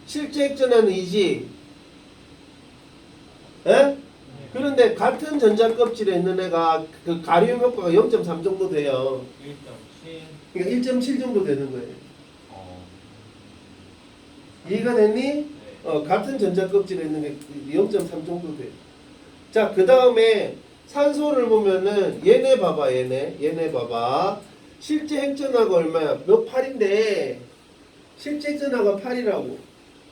실제 핵전화는 2지. 예? 그런데 같은 전자 껍질에 있는 애가 그 가리움 효과가 0.3 정도 돼요. 1.7. 그러니까 1.7 정도 되는 거예요. 이해가 됐니? 네. 같은 전자 껍질에 있는 게 0.3 정도 돼요. 자, 그 다음에 산소를 보면은 얘네 봐봐. 얘네 봐봐. 실제 핵전화가 얼마야? 몇 8인데 실제 핵전화가 8이라고.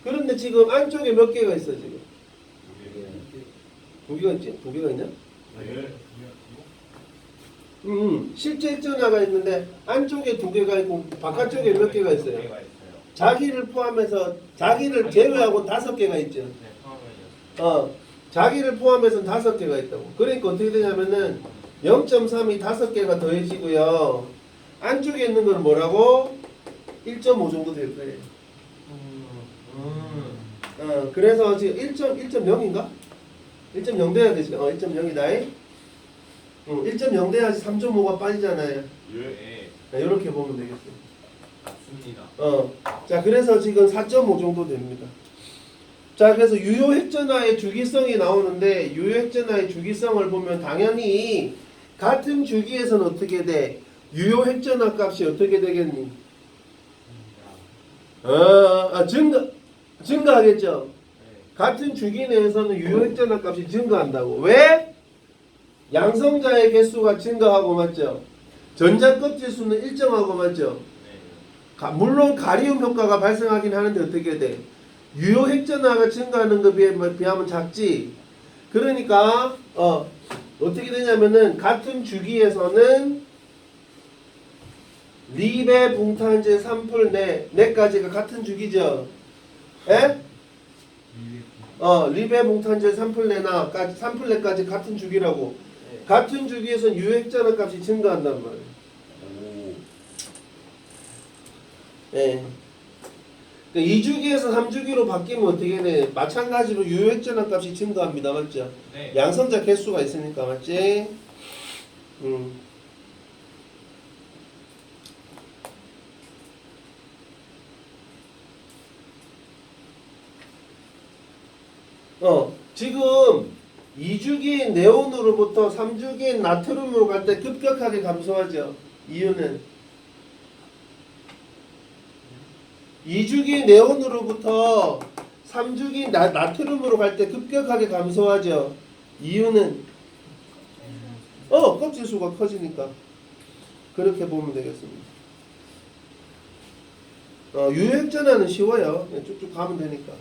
그런데 지금 안쪽에 몇 개가 있어 지금? 두 개가 있지? 두 개가 있냐? 실제 핵전화가 있는데 안쪽에 두 개가 있고 바깥쪽에 몇 개가 있어요? 개가 있어요. 자기를 포함해서 자기를 제외하고 5개가 있죠. 네, 처음에요. 자기를 포함해서 5개가 있다고. 그러니까 어떻게 되냐면은 0.3이 5개가 더해지고요. 안쪽에 있는 건 뭐라고? 1.5 정도 될 거예요. 그래서 지금 1.0인가? 1.0 돼야 되지. 1.0이다. 1.0 돼야지 3.5가 빠지잖아요. 예. 이렇게 보면 되겠어요. 맞습니다. 자, 그래서 지금 4.5 정도 됩니다. 자, 그래서 유효 핵전화의 주기성이 나오는데 유효 핵전화의 주기성을 보면 당연히 같은 주기에서는 어떻게 돼? 유효 핵전화 값이 어떻게 되겠니? 증가하겠죠. 같은 주기 내에서는 유효 핵전화 값이 증가한다고. 왜? 양성자의 개수가 증가하고 맞죠? 전자 껍질 수는 일정하고 맞죠? 물론 가리움 효과가 발생하긴 하는데 어떻게 돼? 유효 핵전화가 증가하는 것에 비하면 작지. 그러니까 어떻게 되냐면은 같은 주기에서는 리베 붕탄제 3풀 네까지가 같은 주기죠. 에? 리베 붕탄제 3풀 네나 3풀 네까지 같은 주기라고. 같은 주기에서는 유효 핵전화 값이 증가한단 말이에요. 예. 그러니까 2주기에서 3주기로 바뀌면 어떻게 돼? 마찬가지로 유효 핵전화 값이 증가합니다. 맞죠? 네. 양성자 개수가 있으니까 맞지? 지금 2주기인 네온으로부터 3주기인 나트륨으로 갈 때 급격하게 감소하죠. 이유는 2주기 네온으로부터 3주기 나트륨으로 갈 때 급격하게 감소하죠. 이유는 껍질 수가 커지니까. 그렇게 보면 되겠습니다. 유효 핵전화는 쉬워요. 그냥 쭉쭉 가면 되니까.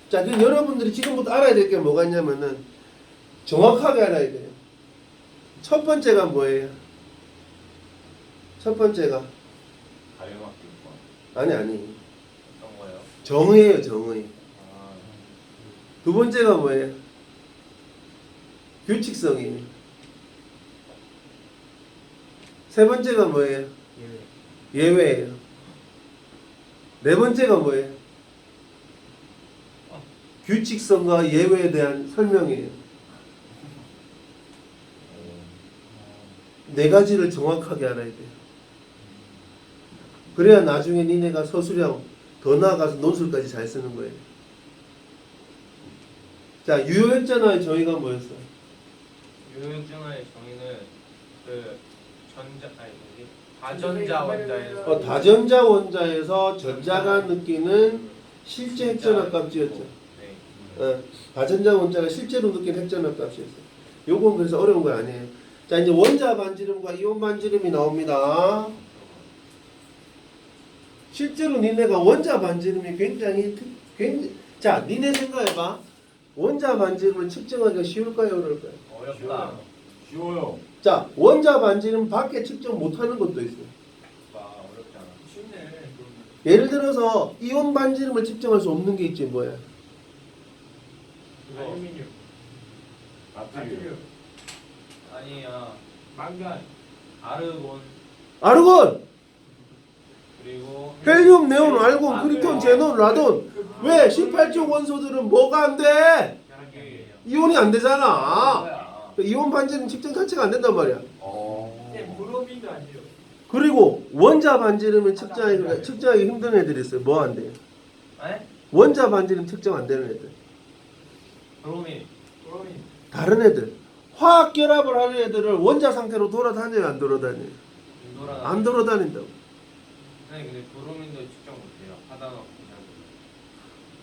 자, 그럼 여러분들이 지금부터 알아야 될 게 뭐가 있냐면은 정확하게 알아야 돼요. 첫 번째가 뭐예요? 첫 번째가 가려막기 효과. 아니 어떤 거요? 정의예요. 정의. 아, 두 번째가 뭐예요? 규칙성이에요. 세 번째가 뭐예요? 예외예요. 네 번째가 뭐예요? 규칙성과 예외에 대한 설명이에요. 네 가지를 정확하게 알아야 돼요. 그래야 나중에 니네가 서술형 더 나아가서 논술까지 잘 쓰는 거예요. 자, 유효했잖아요. 저희가 뭐였어요? 유효증의 정의는 그 다전자 원자에서 다전자 원자에서 전자가 느끼는 실제 핵전압 값이었죠. 네. 다전자 원자가 실제로 느끼는 핵전압 값이었어요. 요건 그래서 어려운 거 아니에요. 자, 이제 원자 반지름과 이온 반지름이 나옵니다. 실제로 니네가 원자 반지름이 굉장히 자, 니네 생각해봐. 원자 반지름을 측정하기가 쉬울까요, 어려울까요? 어렵다. 쉬워요. 자, 원자 반지름 밖에 측정 못하는 것도 있어요. 어렵지 않아. 쉽네. 그러면. 예를 들어서 이온 반지름을 측정할 수 없는 게 있지 뭐야? 알루미늄, 나트륨. 나트륨, 아니야. 망간, 아르곤 아르곤, 그리고 헬륨, 네온, 알곤, 크리톤, 제논, 라돈. 왜 18조 원소들은 뭐가 안 돼? 이게 이온이 안 되잖아. 뭐야? 이온 반지름 측정 자체가 안 된단 말이야. 근데 브로미도 안 돼요. 그리고 원자 반지름을 측정하기 힘든 애들이 있어요. 뭐 안 돼요? 에? 원자 반지름 측정 안 되는 애들. 브로민. 브로미. 다른 애들. 화학 결합을 하는 애들을 원자 상태로 돌아다녀요, 안 돌아다녀요? 안 돌아다닌다고. 네, 근데 브로민도 측정 못해요. 하다가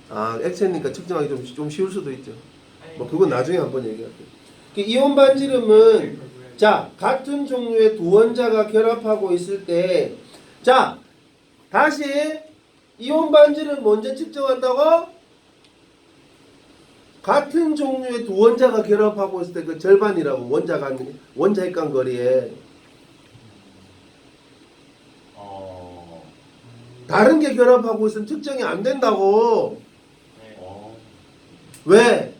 아, 액체니까 측정하기 좀 쉬울 수도 있죠. 아니, 뭐 그건 나중에 한번 얘기할게요. 이온 반지름은 자, 같은 종류의 두 원자가 결합하고 있을 때, 자, 다시 이온 반지름 먼저 측정한다고? 같은 종류의 두 원자가 결합하고 있을 때 그 절반이라고 원자 핵간 거리에 다른 게 결합하고 있으면 측정이 안 된다고. 네. 왜?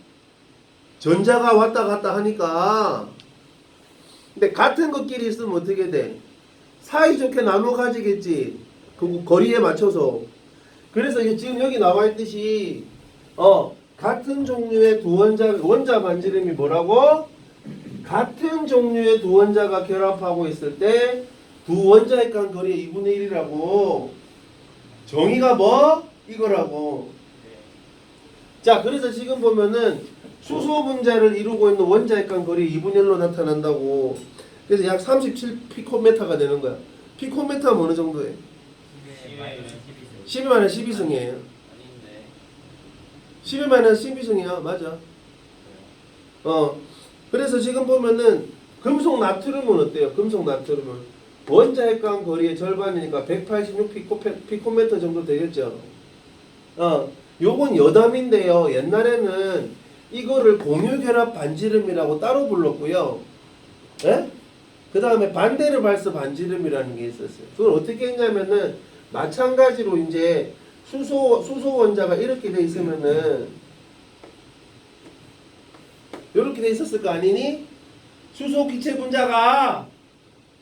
전자가 왔다 갔다 하니까. 근데 같은 것끼리 있으면 어떻게 돼? 사이좋게 나눠 가지겠지. 그 거리에 맞춰서. 그래서 지금 여기 나와 있듯이 같은 종류의 두 원자 반지름이 뭐라고? 같은 종류의 두 원자가 결합하고 있을 때 두 원자 핵간 거리의 2분의 1이라고. 정의가 뭐? 이거라고. 자, 그래서 지금 보면은 수소 분자를 이루고 있는 원자 핵간 거리 2분의 1로 나타난다고. 그래서 약 37 피코메타가 되는 거야. 피코메타는 어느 정도예요? 12 마이너스 12승이에요. 아닌데. 12 마이너스 12승이야. 맞아. 그래서 지금 보면은 금속 나트륨은 어때요? 금속 나트륨은 원자 핵간 거리의 절반이니까 186 피코메터 정도 되겠죠. 요건 여담인데요. 옛날에는 이거를 공유결합 반지름이라고 따로 불렀고요. 예? 그 다음에 반데르발스 반지름이라는 게 있었어요. 그걸 어떻게 했냐면은 마찬가지로 이제 수소 원자가 이렇게 돼 있으면은 이렇게 돼 있었을 거 아니니? 수소 기체 분자가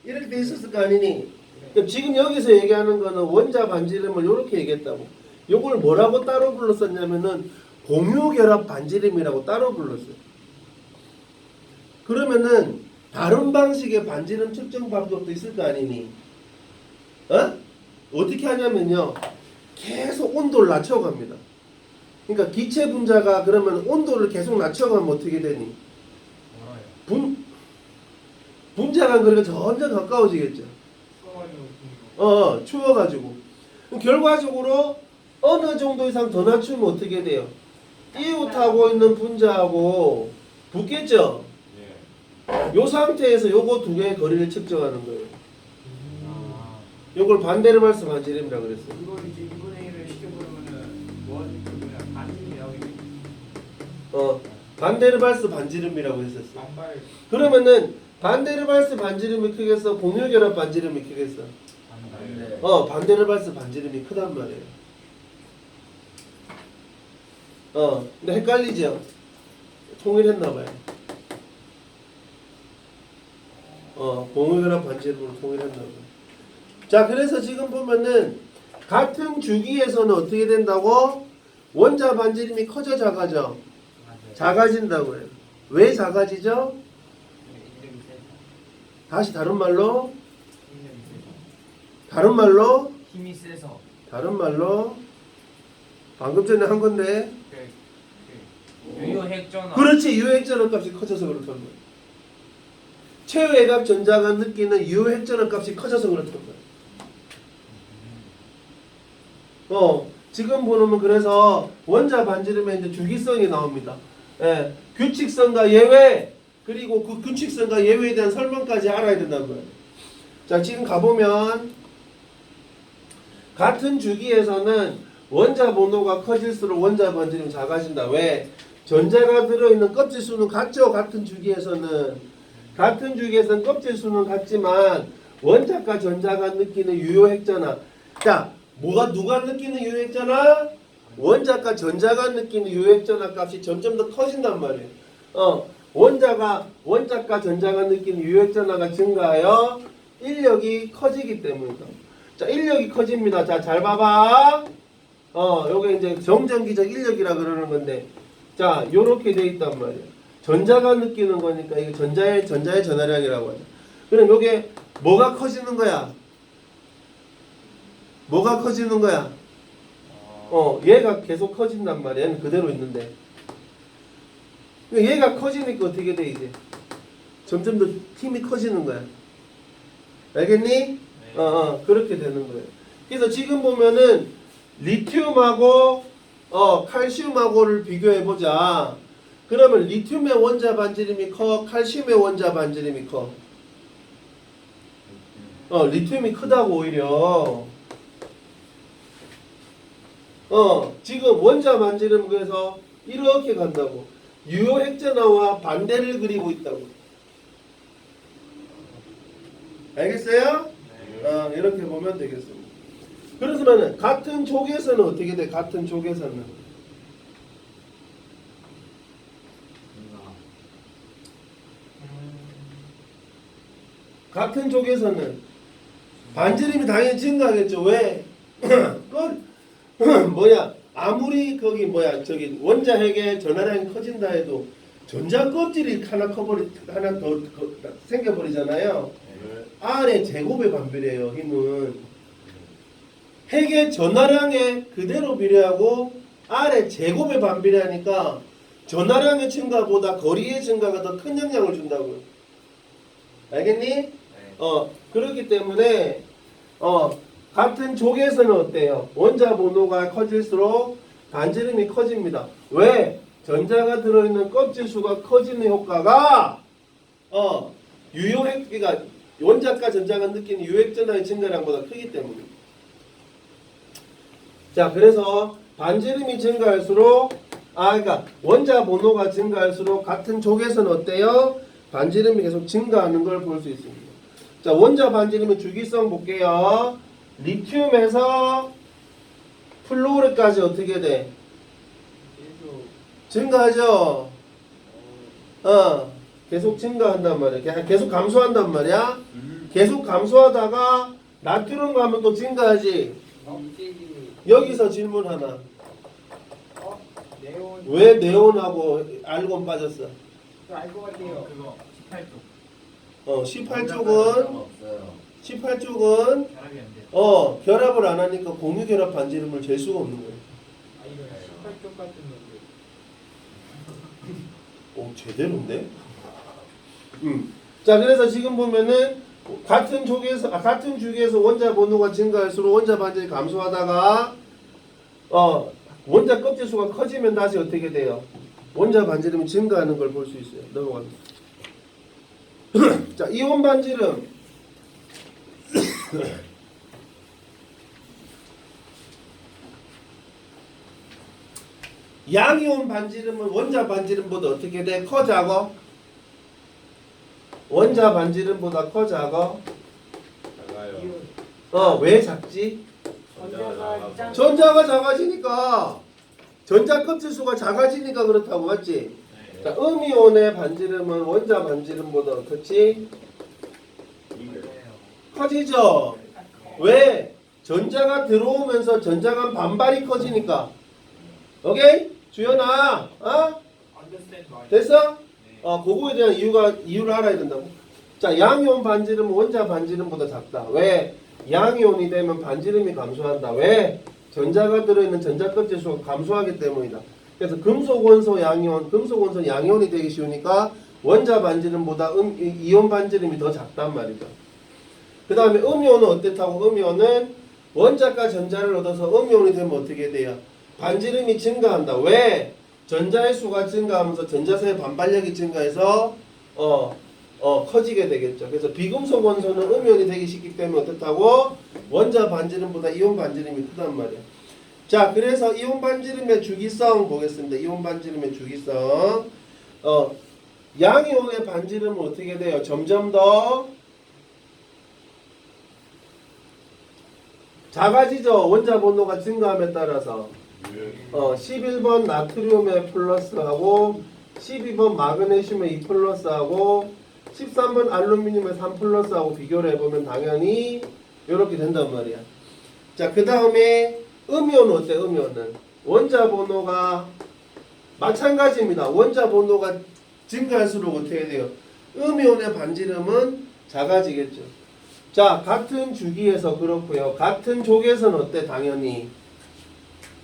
이렇게 돼 있었을 거 아니니? 그럼 지금 여기서 얘기하는 거는 원자 반지름을 이렇게 얘기했다고. 요걸 뭐라고 따로 불렀었냐면은 공유결합 반지름이라고 따로 불렀어요. 그러면은 다른 방식의 반지름 측정 방법도 있을 거 아니니? 어떻게 하냐면요. 계속 온도를 낮춰갑니다. 그러니까 기체 분자가 그러면 온도를 계속 낮춰가면 어떻게 되니? 분자간 거리가 점점 가까워지겠죠. 추워가지고. 결과적으로 어느 정도 이상 더 낮추면 어떻게 돼요? 이웃하고 있는 분자하고 붙겠죠? 요 상태에서 요거 두 개의 거리를 측정하는 거예요. 요걸 반데르발스 반지름이라고 그랬어요. 이거 이제 2분의 1을 시켜버리면은 반지름이 나오겠네. 반데르발스 반지름이라고 했었어. 반발. 그러면은 반데르발스 반지름이 크겠어? 공유결합 반지름이 크겠어? 반데르발스 반지름이 크단 말이에요. 근데 헷갈리죠? 통일했나봐요. 공유결합 반지름으로 통일한다고. 자, 그래서 지금 보면은 같은 주기에서는 어떻게 된다고? 원자 반지름이 커져 작아져? 작아진다고 해요. 왜 작아지죠? 다시 다른 말로 힘이 세서 방금 전에 한 건데 유효 핵전화. 그렇지, 유효핵전압 값이 커져서 그렇다는 거예요. 최외곽 전자가 느끼는 유효핵전압 값이 커져서 그렇다는 거예요. 지금 보면 그래서 원자 반지름에 이제 주기성이 나옵니다. 예, 규칙성과 예외, 그리고 그 규칙성과 예외에 대한 설명까지 알아야 된다는 거예요. 자, 지금 가보면 같은 주기에서는 원자 번호가 커질수록 원자 반지름이 작아진다. 왜? 전자가 들어있는 껍질 수는 같죠. 같은 주기에서는 껍질 수는 같지만 원자과 전자가 느끼는 유효 핵전압. 자, 누가 느끼는 유효 핵전압? 원자과 전자가 느끼는 유효 핵전압 값이 점점 더 커진단 말이에요. 원자과 전자가 느끼는 유효 핵전압가 증가하여 인력이 커지기 때문이다. 자, 인력이 커집니다. 자, 잘 봐봐. 요게 이제 정전기적 인력이라 그러는 건데, 자, 요렇게 돼 있단 말이에요. 전자가 느끼는 거니까 이게 전자의 전하량이라고 하죠. 그럼 요게 뭐가 커지는 거야? 얘가 계속 커진단 말이야. 얘는 그대로 있는데. 얘가 커지니까 어떻게 돼, 이제? 점점 더 힘이 커지는 거야. 알겠니? 네. 그렇게 되는 거예요. 그래서 지금 보면은 리튬하고 칼슘하고를 비교해 보자. 그러면 리튬의 원자 반지름이 커, 칼슘의 원자 반지름이 커. 리튬이 크다고 오히려. 지금 원자 반지름 그래서 이렇게 간다고. 유효 핵전화와 반대를 그리고 있다고. 알겠어요? 이렇게 보면 되겠습니다. 그렇지만은 같은 족에서는 어떻게 돼? 같은 족에서는 반지름이 당연히 증가하겠죠. 왜? 아무리 저기 원자핵의 전하량이 커진다 해도 전자 껍질이 하나 더 생겨버리잖아요. R의 제곱에 반비례해요. 힘은 핵의 전하량에 그대로 비례하고 R의 제곱에 반비례하니까 전하량의 증가보다 거리의 증가가 더 큰 영향을 준다고요. 알겠니? 네. 그렇기 때문에 같은 족에서는 어때요? 원자 번호가 커질수록 반지름이 커집니다. 왜? 전자가 들어있는 껍질 수가 커지는 효과가 유효핵, 그러니까 원자과 전자가 느끼는 유효핵전하의 증가량보다 크기 때문입니다. 자, 그래서 반지름이 증가할수록 그러니까 원자 번호가 증가할수록 같은 족에서는 어때요? 반지름이 계속 증가하는 걸 볼 수 있습니다. 자, 원자 반지름의 주기성 볼게요. 리튬에서 플루오르까지 어떻게 돼? 증가하죠? 계속 증가한단 말이야. 계속 감소한단 말이야. 계속 감소하다가 나트륨 가면 또 증가하지. 여기서 질문 하나. 네온. 왜 네온하고 알곤 빠졌어? 알고 갈게요. 그거 18쪽 18쪽은 결합이 안 돼. 결합을 안 하니까 공유 결합 반지름을 잴 수가 없는 거예요. 이거 18쪽 같은 건데. 제대로인데? 자, 그래서 지금 보면은 같은 주기에서 원자 번호가 증가할수록 원자 반지름이 감소하다가 원자 껍질 수가 커지면 다시 어떻게 돼요? 원자 반지름이 증가하는 걸 볼 수 있어요. 넘어갑니다. 자, 이온 반지름. 양이온 반지름은 원자 반지름보다 어떻게 돼? 커 작아? 원자 반지름보다 커 작아? 작아요. 왜 작지? 전자가 작아지니까 전자 껍질 수가 작아지니까 그렇다고 맞지? 자, 음이온의 반지름은 원자 반지름보다 어떻지? 커지죠. 왜? 전자가 들어오면서 전자간 반발이 커지니까. 오케이? 주연아, Understand why. 됐어? 그거에 대한 이유를 알아야 된다고. 자, 양이온 반지름은 원자 반지름보다 작다. 왜? 양이온이 되면 반지름이 감소한다. 왜? 전자가 들어있는 전자 껍질 수가 감소하기 때문이다. 그래서 금속 원소 양이온, 금속 원소 양이온이 되기 쉬우니까 원자 반지름보다 이온 반지름이 더 작단 말이죠. 그 다음에 음이온은 어땠다고? 음이온은 원자과 전자를 얻어서 음이온이 되면 어떻게 돼요? 반지름이 증가한다. 왜? 전자의 수가 증가하면서 전자세의 반발력이 증가해서 커지게 되겠죠. 그래서 비금속 원소는 음이온이 되기 쉽기 때문에 어떻다고? 원자 반지름보다 이온 반지름이 크단 말이야. 자, 그래서 이온 반지름의 주기성 보겠습니다. 이온 반지름의 주기성. 양이온의 반지름은 어떻게 돼요? 점점 더 작아지죠. 원자 번호가 증가함에 따라서. 11번 나트륨의 플러스하고 12번 마그네슘의 2 플러스하고 13번 알루미늄의 3 플러스하고 비교를 해보면 당연히 이렇게 된단 말이야. 자, 그 다음에 음이온은 어때? 음이온은 원자 번호가 마찬가지입니다. 원자 번호가 증가할수록 어떻게 돼요? 음이온의 반지름은 작아지겠죠. 자, 같은 주기에서 그렇고요. 같은 족에서는 어때? 당연히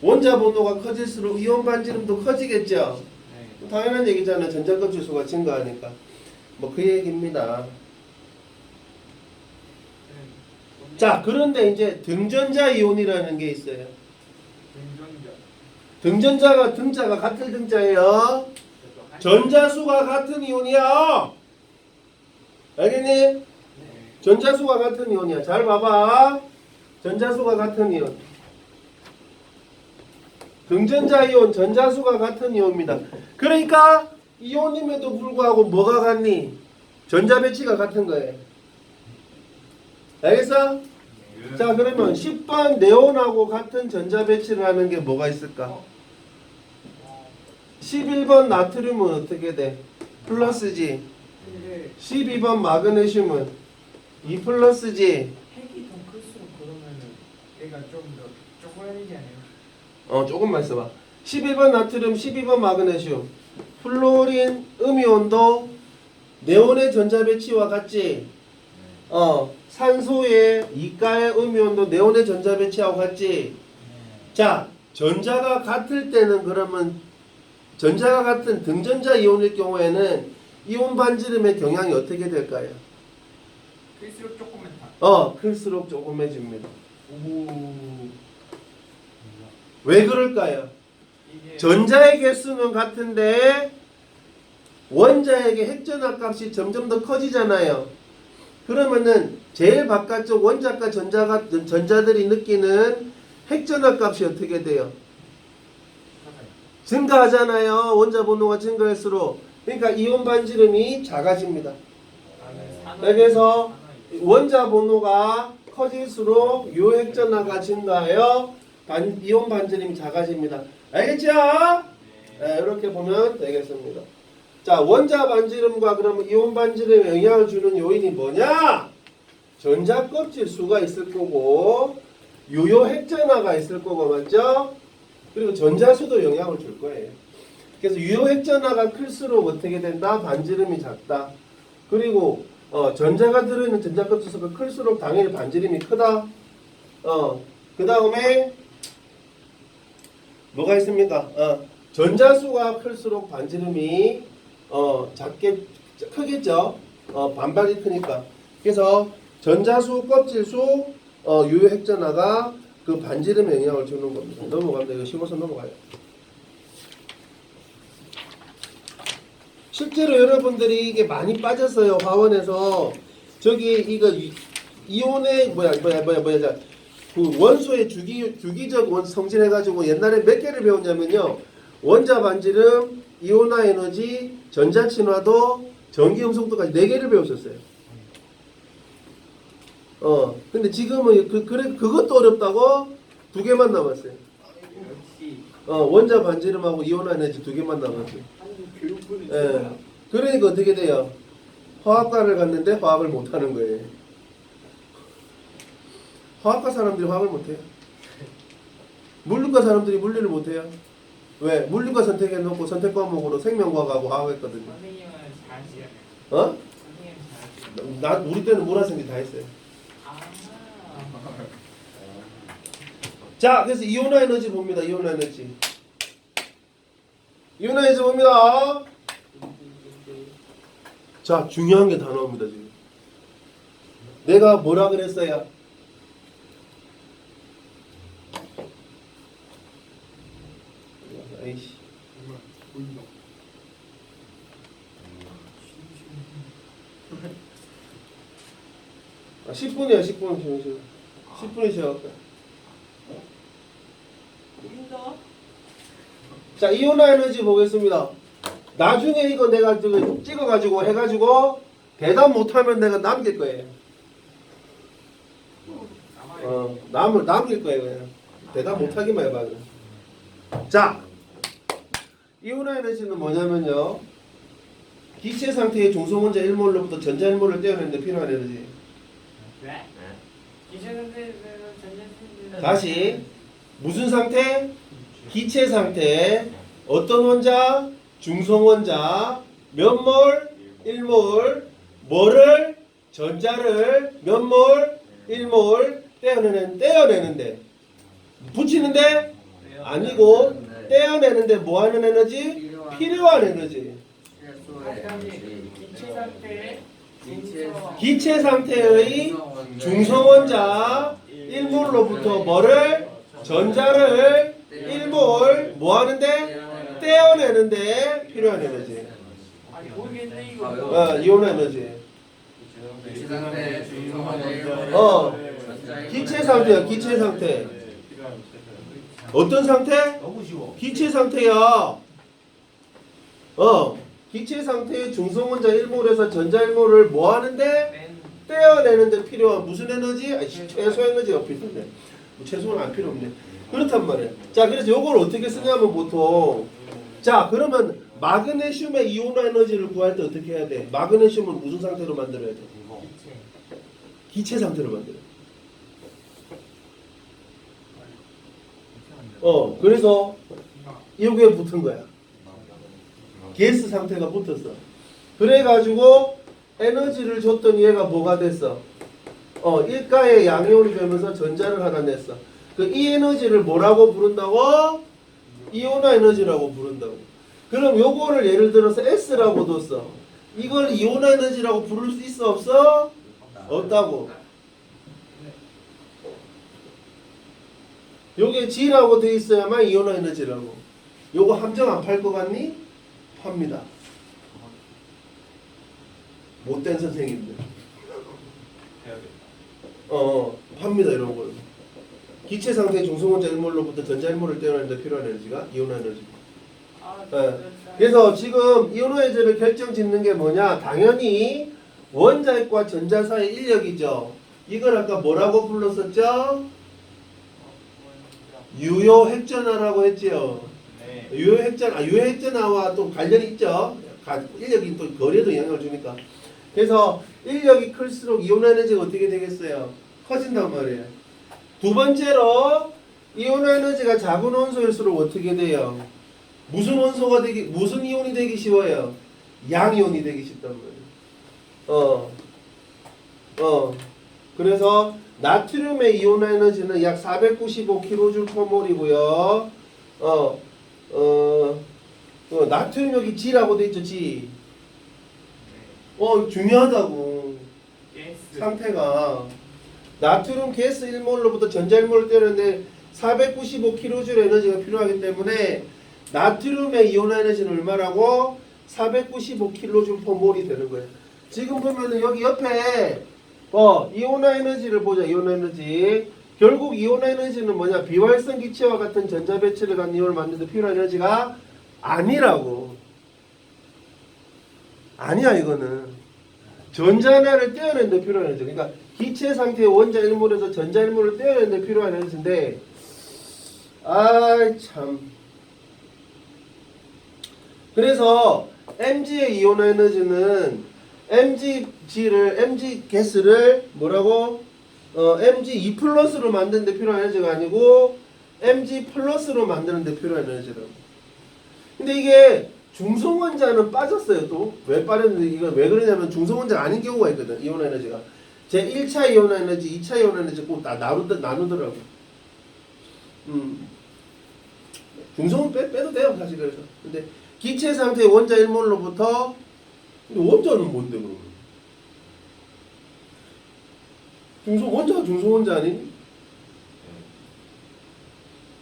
원자 번호가 커질수록 이온 반지름도 커지겠죠. 당연한 얘기잖아요. 전자 껍질 수가 증가하니까. 뭐 그 얘기입니다. 자, 그런데 이제 등전자 이온이라는 게 있어요. 등전자. 등자가 같은 등자예요. 전자수가 같은 이온이야. 알겠니? 전자수가 같은 이온이야. 잘 봐봐. 전자수가 같은 이온. 등전자 이온, 전자수가 같은 이온입니다. 그러니까 이온임에도 불구하고 뭐가 같니? 전자 배치가 같은 거예요. 알겠어? 자, 그러면 10번 네온하고 같은 전자 배치를 하는 게 뭐가 있을까? 11번 나트륨은 어떻게 돼? 플러스지. 근데 12번 마그네슘은 2 플러스지. 핵이 더 클수록 그러면은 얘가 좀 더 쪼그라들지 않아요? 조금만 써봐. 11번 나트륨, 12번 마그네슘. 플로린 음이온도 네온의 전자 배치와 같지? 산소의 이가의 음이온도 네온의 전자 배치하고 같지? 자, 전자가 같을 때는 그러면 전자가 같은 등전자 이온일 경우에는 이온 반지름의 경향이 어떻게 될까요? 클수록 조금만 다. 클수록 조금해집니다. 왜 그럴까요? 이게 전자의 개수는 같은데 원자에게 핵전화 값이 점점 더 커지잖아요. 그러면은 제일 바깥쪽 원자과 전자들이 느끼는 핵전화 값이 어떻게 돼요? 증가하잖아요. 원자 번호가 증가할수록. 그러니까 이온 반지름이 작아집니다. 그래서 원자 번호가 커질수록 요 핵전화가 증가하여 이온 반지름이 작아집니다. 알겠죠? 네, 이렇게 보면 되겠습니다. 자, 원자 반지름과 그러면 이온 반지름에 영향을 주는 요인이 뭐냐? 전자 껍질 수가 있을 거고 유효 핵전화가 있을 거고, 맞죠? 그리고 전자수도 영향을 줄 거예요. 그래서 유효 핵전화가 클수록 어떻게 된다? 반지름이 작다. 그리고 전자가 들어있는 전자 껍질 수가 클수록 당연히 반지름이 크다. 그 다음에 뭐가 있습니까? 전자수가 클수록 반지름이 크겠죠. 반발이 크니까. 그래서 전자수, 껍질수, 유효 핵전화가 그 반지름에 영향을 주는 겁니다. 넘어갑니다. 이거 쉬워서 넘어가요. 실제로 여러분들이 이게 많이 빠졌어요. 화원에서 저기 이거 이온의 그 원소의 주기적 성질 해가지고 옛날에 몇 개를 배웠냐면요. 원자 반지름, 이온화 에너지, 전자 친화도, 전기 음속도까지 4개를 배웠었어요. 근데 지금은 그것도 어렵다고 2개만 남았어요. 원자 반지름하고 이온화 에너지 2개만 남았어요. 예. 그러니까 어떻게 돼요? 화학과를 갔는데 화학을 못하는 거예요. 화학과 사람들이 화학을 못해요. 물리과 사람들이 물리를 못해요. 왜? 물리과 선택해놓고 선택 과목으로 생명과학하고 화학했거든요. 선생님은 잘하시잖아요. 어? 선생님 잘하시죠. 나 우리 때는 문화생이 다 했어요. 아. 자, 그래서 이온화 에너지 봅니다. 이온화 에너지. 이온화 에너지 봅니다. 자, 중요한 게 다 나옵니다 지금. 내가 뭐라 그랬어요? 아이씨. 아, 10분이야 10분. 10분이 시작할까? 자, 이온화 에너지 보겠습니다. 나중에 이거 내가 저기 찍어가지고 해가지고 대답 못하면 내가 남길 거예요. 남길 거예요 그냥. 대답 못하기만 해봐 그냥. 자, 이온화 에너지는 뭐냐면요, 기체 상태의 중성원자 1몰로부터 전자 1몰을 떼어내는 데 필요한 에너지. 네? 기체 상태에서 전자 상태. 다시 무슨 상태? 기체 상태. 어떤 원자? 중성원자 몇 몰? 1몰. 뭐를? 전자를 몇 몰? 1몰 떼어내는데 붙이는데? 아니고 떼어내는데 뭐하는 에너지? 필요한 에너지. 기체 상태의 기체 상태의 중성원자 1몰로부터 뭐를? 전자를 1몰 뭐하는데? 떼어내는데 필요한 에너지. 아니 모르겠네 이거. 이온화 에너지. 기체 상태야. 기체 상태. 어떤 상태? 너무 쉬워. 기체 상태야. 기체 상태의 중성원자 1몰에서 전자 1몰을 뭐 하는데? 떼어내는데 필요한 무슨 에너지? 최소 에너지가 필요한데. 최소는 안 필요 없네. 그렇단 말이야. 자, 그래서 요걸 어떻게 쓰냐면 보통, 자, 그러면 마그네슘의 이온화 에너지를 구할 때 어떻게 해야 돼? 마그네슘은 무슨 상태로 만들어야 돼? 기체 상태로 만들어. 그래서 여기에 붙은 거야. 가스 상태가 붙었어. 그래가지고 에너지를 줬더니 얘가 뭐가 됐어? 일가의 양이온이 되면서 전자를 하나 냈어. 이 에너지를 뭐라고 부른다고? 이온화 에너지라고 부른다고. 그럼 요거를 예를 들어서 S라고 뒀어. 이걸 이온화 에너지라고 부를 수 있어 없어? 없다고. 요게 G라고 돼 있어야만 이온화 에너지라고. 요거 함정 안 팔 것 같니? 팝니다. 못된 선생님들. 팝니다 이런 걸. 기체 상태 중성원자 1몰로부터 전자 1몰을 떼어내는데 필요한 에너지가 이온화 에너지. 그래서 지금 이온화 에너지를 결정짓는 게 뭐냐? 당연히 원자핵과 전자 사이 인력이죠. 이걸 아까 뭐라고 불렀었죠? 유효 핵전화라고 했지요. 유효 핵전화와 또 관련이 있죠. 인력이 또 거리에도 영향을 주니까. 그래서 인력이 클수록 이온화 에너지가 어떻게 되겠어요? 커진단 말이에요. 두 번째로 이온화 에너지가 작은 원소일수록 어떻게 돼요? 무슨 이온이 되기 쉬워요? 양이온이 되기 쉽단 말이에요. 그래서 나트륨의 이온화 에너지는 약 495kJ/몰이고요. 나트륨 여기 G라고 돼 있죠, G. 중요하다고. 상태가. 나트륨 가스 1몰로부터 전자 1몰을 떼는데 495kJ 에너지가 필요하기 때문에 나트륨의 이온화 에너지는 얼마라고? 495kJ/몰이 되는 거예요. 지금 보면은 여기 옆에 이온화 에너지를 보자. 이온화 에너지. 결국 이온화 에너지는 뭐냐? 비활성 기체와 같은 전자 배치를 간 이온을 만드는 데 필요한 에너지가 아니라고. 아니야 이거는. 전자 하나를 떼어내는 데 필요한 에너지. 그러니까 기체 상태의 원자 1몰에서 전자 1몰을 떼어내는 데 필요한 에너지인데, 참. 그래서 Mg의 이온화 에너지는 MG 가스를 뭐라고? mg 2+로 만드는 데 필요한 에너지가 아니고 mg 플러스로 만드는 데 필요한 에너지라고. 근데 이게 중성원자는 빠졌어요. 또 왜 빠졌는데 이거 왜 그러냐면 중성원자가 아닌 경우가 있거든. 이온 에너지가 제 1차 이온 에너지, 2차 이온 에너지 꼭 다 나누더라고. 중성은 빼도 돼요 사실. 그래서 근데 기체 상태의 원자 1몰로부터 원자는 뭔데 그러면? 원자가 중성원자 아니?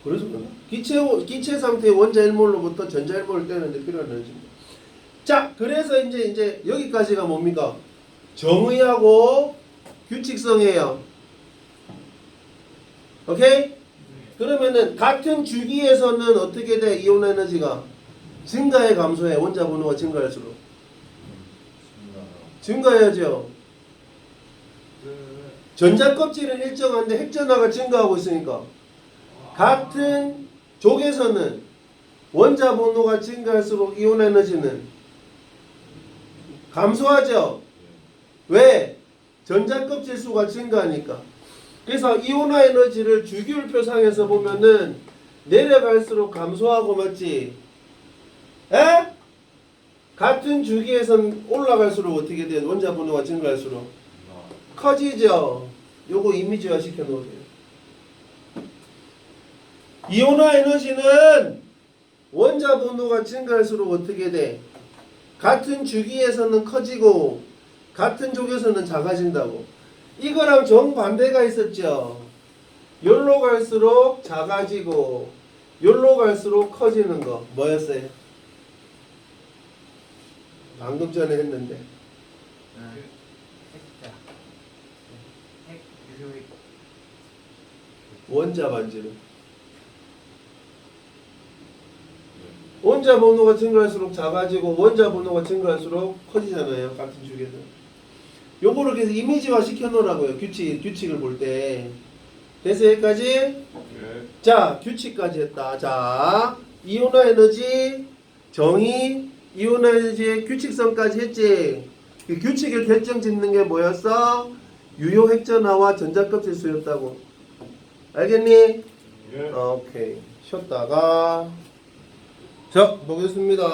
그래서 그런가? 기체 상태의 원자 1몰로부터 전자 1몰을 떼는데 필요한 에너지입니다. 자, 그래서 이제 여기까지가 뭡니까? 정의하고 규칙성이에요. 오케이? 그러면은 같은 주기에서는 어떻게 돼? 이온 에너지가 증가해 감소해? 원자 번호가 증가할수록 증가해야죠. 전자 껍질은 일정한데 핵전화가 증가하고 있으니까 같은 족에서는 원자 번호가 증가할수록 이온 에너지는 감소하죠. 왜? 전자 껍질 수가 증가하니까. 그래서 이온화 에너지를 주기율표상에서 보면은 내려갈수록 감소하고 맞지? 에? 같은 주기에선 올라갈수록 어떻게 돼? 원자 번호가 증가할수록 커지죠. 요거 이미지화 시켜 놓으세요. 이온화 에너지는 원자 번호가 증가할수록 어떻게 돼? 같은 주기에서는 커지고 같은 족에서는 작아진다고. 이거랑 정반대가 있었죠. 요로 갈수록 작아지고 요로 갈수록 커지는 거 뭐였어요? 방금 전에 했는데 원자 반지름. 원자 번호가 증가할수록 작아지고 원자 번호가 증가할수록 커지잖아요. 같은 주기에서. 요거를 계속 이미지화 시켜 놓으라고요. 규칙을 볼 때. 그래서 여기까지. 예. 자, 규칙까지 했다. 자, 이온화 에너지 정의, 이온화 에너지의 규칙성까지 했지. 그 규칙을 결정짓는 게 뭐였어? 유효 핵전화와 전자껍질 수였다고. 알겠니? 예. 오케이. 쉬었다가 자, 보겠습니다.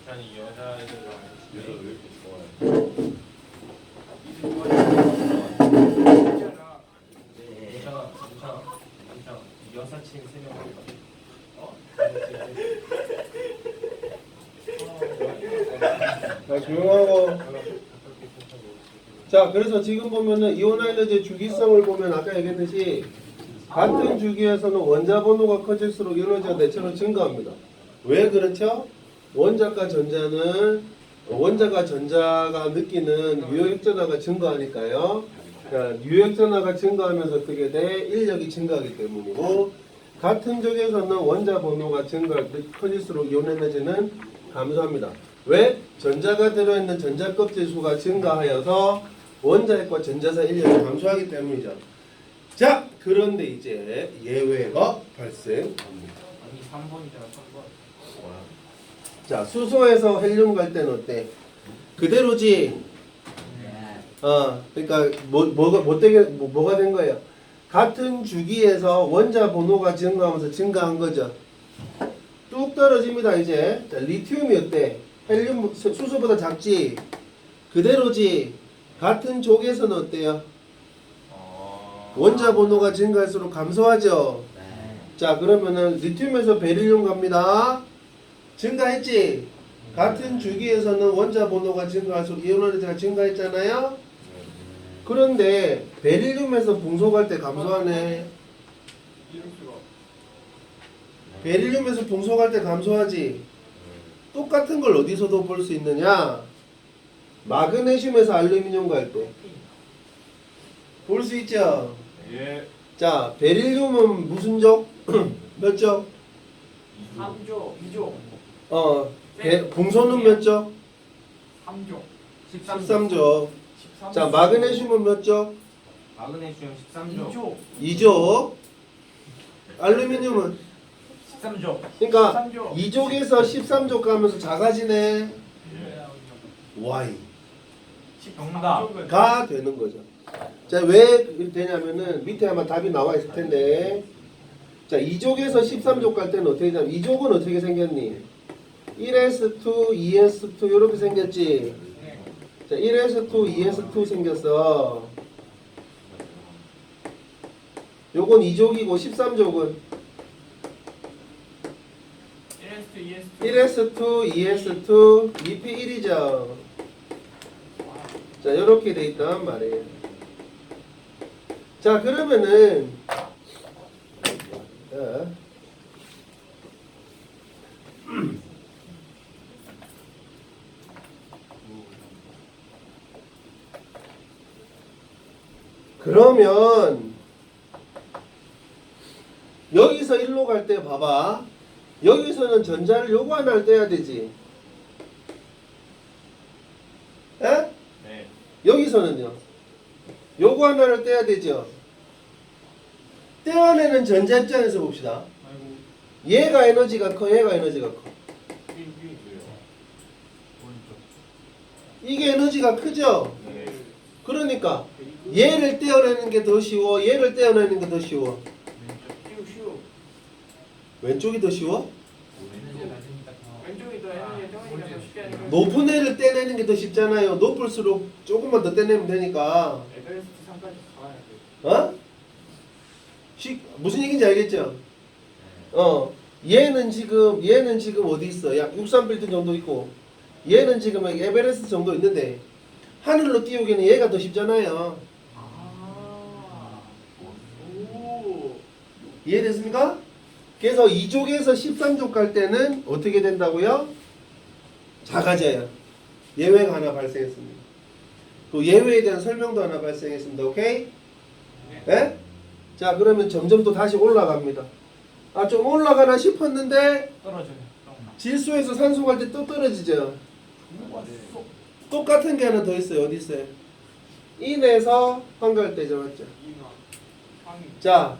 아니 여자애들과 그래서 왜 이렇게 좋아해? 괜찮아. 여사친 3명 자, 조용하고. 자, 그래서 지금 보면은 이온화 에너지의 주기성을 보면 아까 얘기했듯이 같은 주기에서는 원자 번호가 커질수록 에너지가 대체로 증가합니다. 왜 그렇죠? 원자가 전자가 느끼는 유효액전화가 증가하니까요. 그러니까 유효액전화가 증가하면서 어떻게 돼? 인력이 증가하기 때문이고 같은 쪽에서는 원자 번호가 커질수록 이온 에너지는 감소합니다. 왜? 전자가 들어있는 전자 껍질 수가 증가하여서 원자핵과 전자 사이 인력이 감소하기 때문이죠. 자, 그런데 이제 예외가 발생합니다. 아니 3번이잖아 3번. 자, 수소에서 헬륨 갈 때는 어때? 그대로지. 그러니까 뭐가 된 거예요? 같은 주기에서 원자 번호가 증가하면서 증가한 거죠. 뚝 떨어집니다 이제. 자, 리튬이 어때? 헬륨 수소보다 작지. 그대로지. 같은 족에서는 어때요? 원자 번호가 증가할수록 감소하죠. 자, 그러면은 리튬에서 베릴륨 갑니다. 증가했지? 같은 주기에서는 원자 번호가 증가할수록 이온 에너지가 증가했잖아요. 그런데 베릴륨에서 붕소갈 때 감소하네. 베릴륨에서 붕소갈 때 감소하지. 똑같은 걸 어디서도 볼 수 있느냐? 마그네슘에서 알루미늄 갈 때 볼 수 있죠. 예. 자, 베릴륨은 무슨 족? 몇 족? 3조 2조 붕소는 몇 족? 3조 13족. 자, 마그네슘은 몇 족? 마그네슘 13조. 2조 2족. 알루미늄은 13조. 그러니까 13조. 2족에서 13족 가면서 작아지네. Y 정답. 가 되는 거죠. 자, 왜 되냐면은 밑에 아마 답이 나와 있을 텐데. 자, 2족에서 13족 갈 때는 어떻게 되냐면 2족은 어떻게 생겼니? 1s2, 2s2 이렇게 생겼지. 자, 1s2, 2s2 생겼어. 요건 2족이고 13족은 1s2, 2s2, 2p1이죠. 자, 이렇게 돼 있단 말이에요. 자, 그러면은 그러면 여기서 1로 갈 때 봐봐. 여기서는 전자를 요거 하나를 떼야 되지. 에? 네. 여기서는요. 요거 하나를 떼야 되죠. 떼어내는 전자 입장에서 봅시다. 얘가 에너지가 커, 얘가 에너지가 커. 이게 에너지가 크죠? 네. 그러니까 얘를 떼어내는 게 더 쉬워, 얘를 떼어내는 게 더 쉬워. 왼쪽이 더 쉬워? 왼쪽이 더 에너지 덩어리가 더 쉽게 하니까 높은 애를 떼내는 게 더 쉽잖아요. 높을수록 조금만 더 떼내면 되니까. 에베레스트 산까지 가야 돼. 어? 무슨 얘기인지 알겠죠? 얘는 지금 어디 있어? 약 63빌딩 정도 있고, 얘는 지금 에베레스트 정도 있는데, 하늘로 띄우기는 얘가 더 쉽잖아요. 오. 이해됐습니까? 그래서 2족에서 13족 갈 때는 어떻게 된다고요? 작아져요. 예외가 하나 발생했습니다. 그 예외에 대한 설명도 하나 발생했습니다. 오케이? 네? 자, 그러면 점점 또 다시 올라갑니다. 아, 좀 올라가나 싶었는데 떨어져요. 질소에서 산소 갈 때 또 떨어지죠. 똑같은 게 하나 더 있어요. 어디 있어요? 인에서 황 갈 때죠. 맞죠? 자,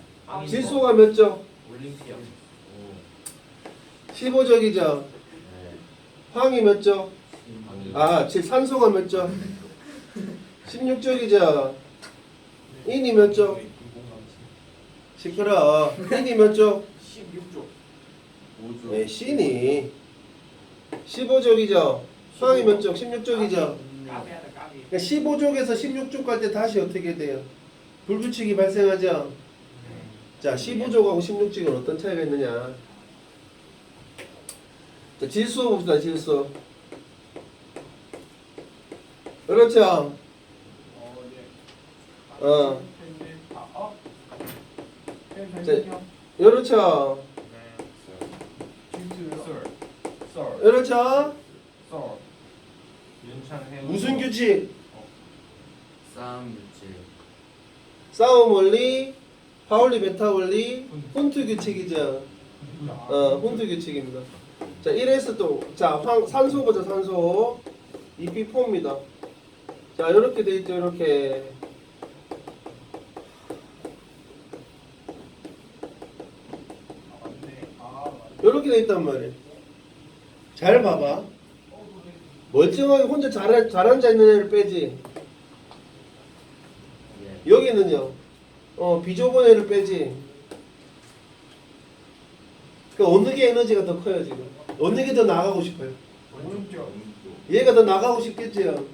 질소가 몇 족? 올림피아. 15족이죠. 황이 몇 족? 아, 즉 산소가 몇 족? 16족이죠. 인이 몇 족? 시끄러. 인이 몇 족? 16조. 5조. 네, 신이 15족이죠. 황이 몇 족? 16족이죠. 까비하다 까비. 그러니까 15족에서 16족 갈 때 다시 어떻게 돼요? 불규칙이 발생하죠. 자, 15족하고 16족은 어떤 차이가 있느냐? 자, 질소 봅시다. 질소. 그렇죠. 어. 그렇죠. 그렇죠. 무슨 규칙? 싸움 규칙. 싸움 원리, 파울리 베타 원리, 훈트 규칙이죠. 훈트 규칙입니다. 자, 1에서 또, 자, 산소 보자, 산소. EP4입니다. 자, 이렇게 돼 있죠, 이렇게. 이렇게 돼 있단 말이에요. 잘 봐봐. 멀쩡하게 혼자 잘 앉아있는 애를 빼지. 예. 여기는요, 비좁은 애를 빼지. 그러니까 어느 게 에너지가 더 커요, 지금? 어느 게 더 나가고 싶어요? 오른쪽. 얘가 더 나가고 싶겠지요?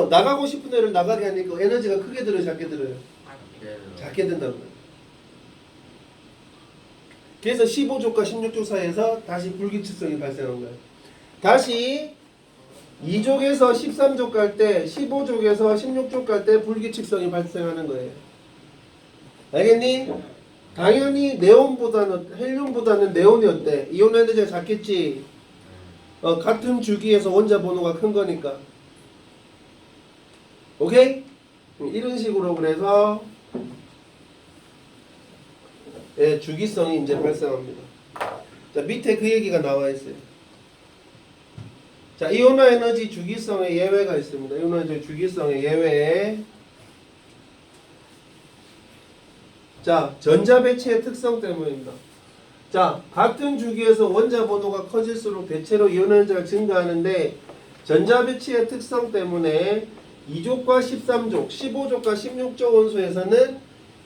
나가고 싶은 애를 나가게 하니까 에너지가 크게 들어요, 작게 들어요? 작게 된다는 거예요. 그래서 15족과 16족 사이에서 다시 불규칙성이 발생한 거예요. 다시 2족에서 13족 갈 때, 15족에서 16족 갈 때 불규칙성이 발생하는 거예요. 알겠니? 당연히 네온보다는 헬륨보다는 네온이 어때? 이온 에너지가 작겠지. 같은 주기에서 원자 번호가 큰 거니까. 오케이? 이런 식으로 그래서 예, 주기성이 이제 발생합니다. 자, 밑에 그 얘기가 나와 있어요. 자, 이온화 에너지 주기성의 예외가 있습니다. 이온화 에너지 주기성의 예외. 자, 전자 배치의 특성 때문입니다. 자, 같은 주기에서 원자 번호가 커질수록 대체로 이온 에너지가 증가하는데 전자 배치의 특성 때문에 2족과 13족, 15족과 16족 원소에서는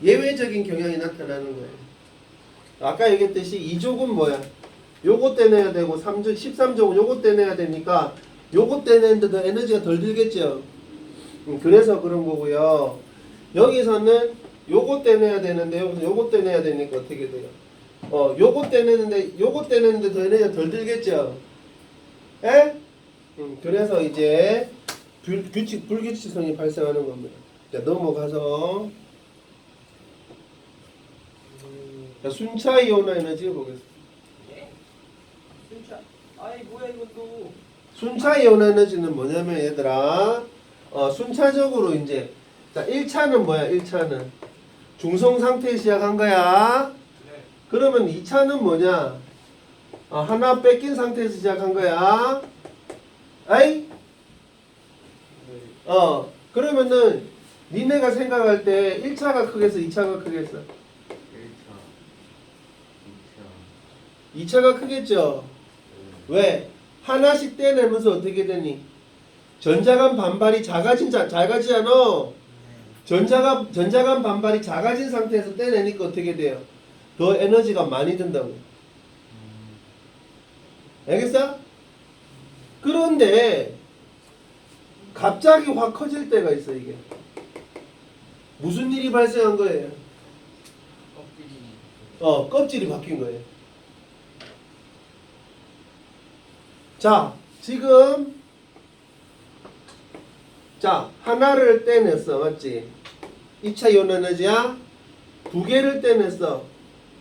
예외적인 경향이 나타나는 거예요. 아까 얘기했듯이 2족은 뭐야? 요거 떼내야 되고 13족은 요거 떼내야 되니까 요거 떼내는데도 에너지가 덜 들겠죠. 그래서 그런 거고요. 여기서는 요거 떼내야 되는데 여기서 요거 떼내야 되니까 어떻게 돼요? 요거 떼내는데 더 에너지가 덜 들겠죠. 에? 그래서 이제 불규칙성이 발생하는 겁니다. 자, 넘어가서 자, 순차 이온화 에너지 보겠습니다. 예? 진짜 아이 뭐야 이것도 순차 이온화 에너지는 뭐냐면 얘들아 순차적으로 이제 자 1차는 뭐야? 1차는 중성 상태에 시작한 거야. 네. 그러면 2차는 뭐냐? 하나 뺏긴 상태에서 시작한 거야. 아이? 그러면은 니네가 생각할 때 1차가 크겠어? 2차가 크겠어? 1차 2차가 크겠죠? 왜? 하나씩 떼내면서 어떻게 되니? 전자간 반발이 작아지잖아. 전자간 반발이 작아진 상태에서 떼내니까 어떻게 돼요? 더 에너지가 많이 든다고. 알겠어? 그런데 갑자기 확 커질 때가 있어 이게. 무슨 일이 발생한 거예요? 껍질이 바뀐 거예요. 자, 지금 하나를 떼냈어. 맞지? 2차 이온 에너지야. 두 개를 떼냈어.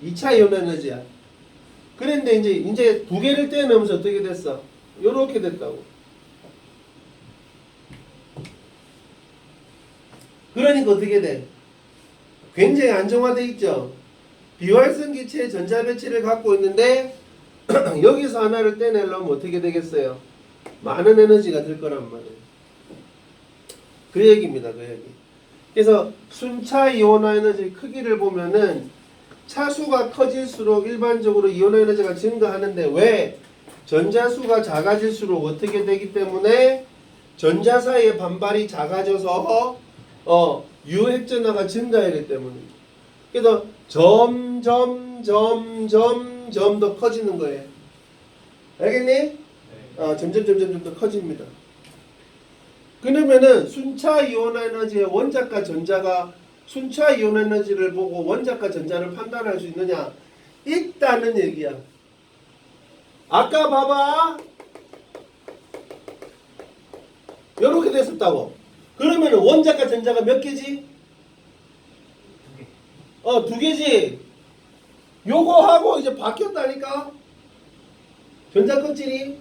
2차 이온 에너지야. 그런데 이제 두 개를 떼내면서 어떻게 됐어? 요렇게 됐다고. 그러니까 어떻게 돼? 굉장히 안정화돼 있죠. 비활성 기체의 전자 배치를 갖고 있는데 여기서 하나를 떼내려면 어떻게 되겠어요? 많은 에너지가 들 거란 말이에요. 그 얘기입니다. 그 얘기. 그래서 순차 이온화 에너지 크기를 보면은 차수가 커질수록 일반적으로 이온화 에너지가 증가하는데 왜? 전자수가 작아질수록 어떻게 되기 때문에 전자 사이의 반발이 작아져서 유핵전화가 증가하기 때문입니다. 그래서 점점 더 커지는 거예요. 알겠니? 점점 더 커집니다. 그러면은 순차 이온화 에너지의 원자과 전자가 순차 이온 에너지를 보고 원자과 전자를 판단할 수 있느냐? 있다는 얘기야. 아까 봐봐. 요렇게 됐었다고. 그러면 원자과 전자가 몇 개지? 두 개지. 요거 하고 이제 바뀌었다니까. 전자 껍질이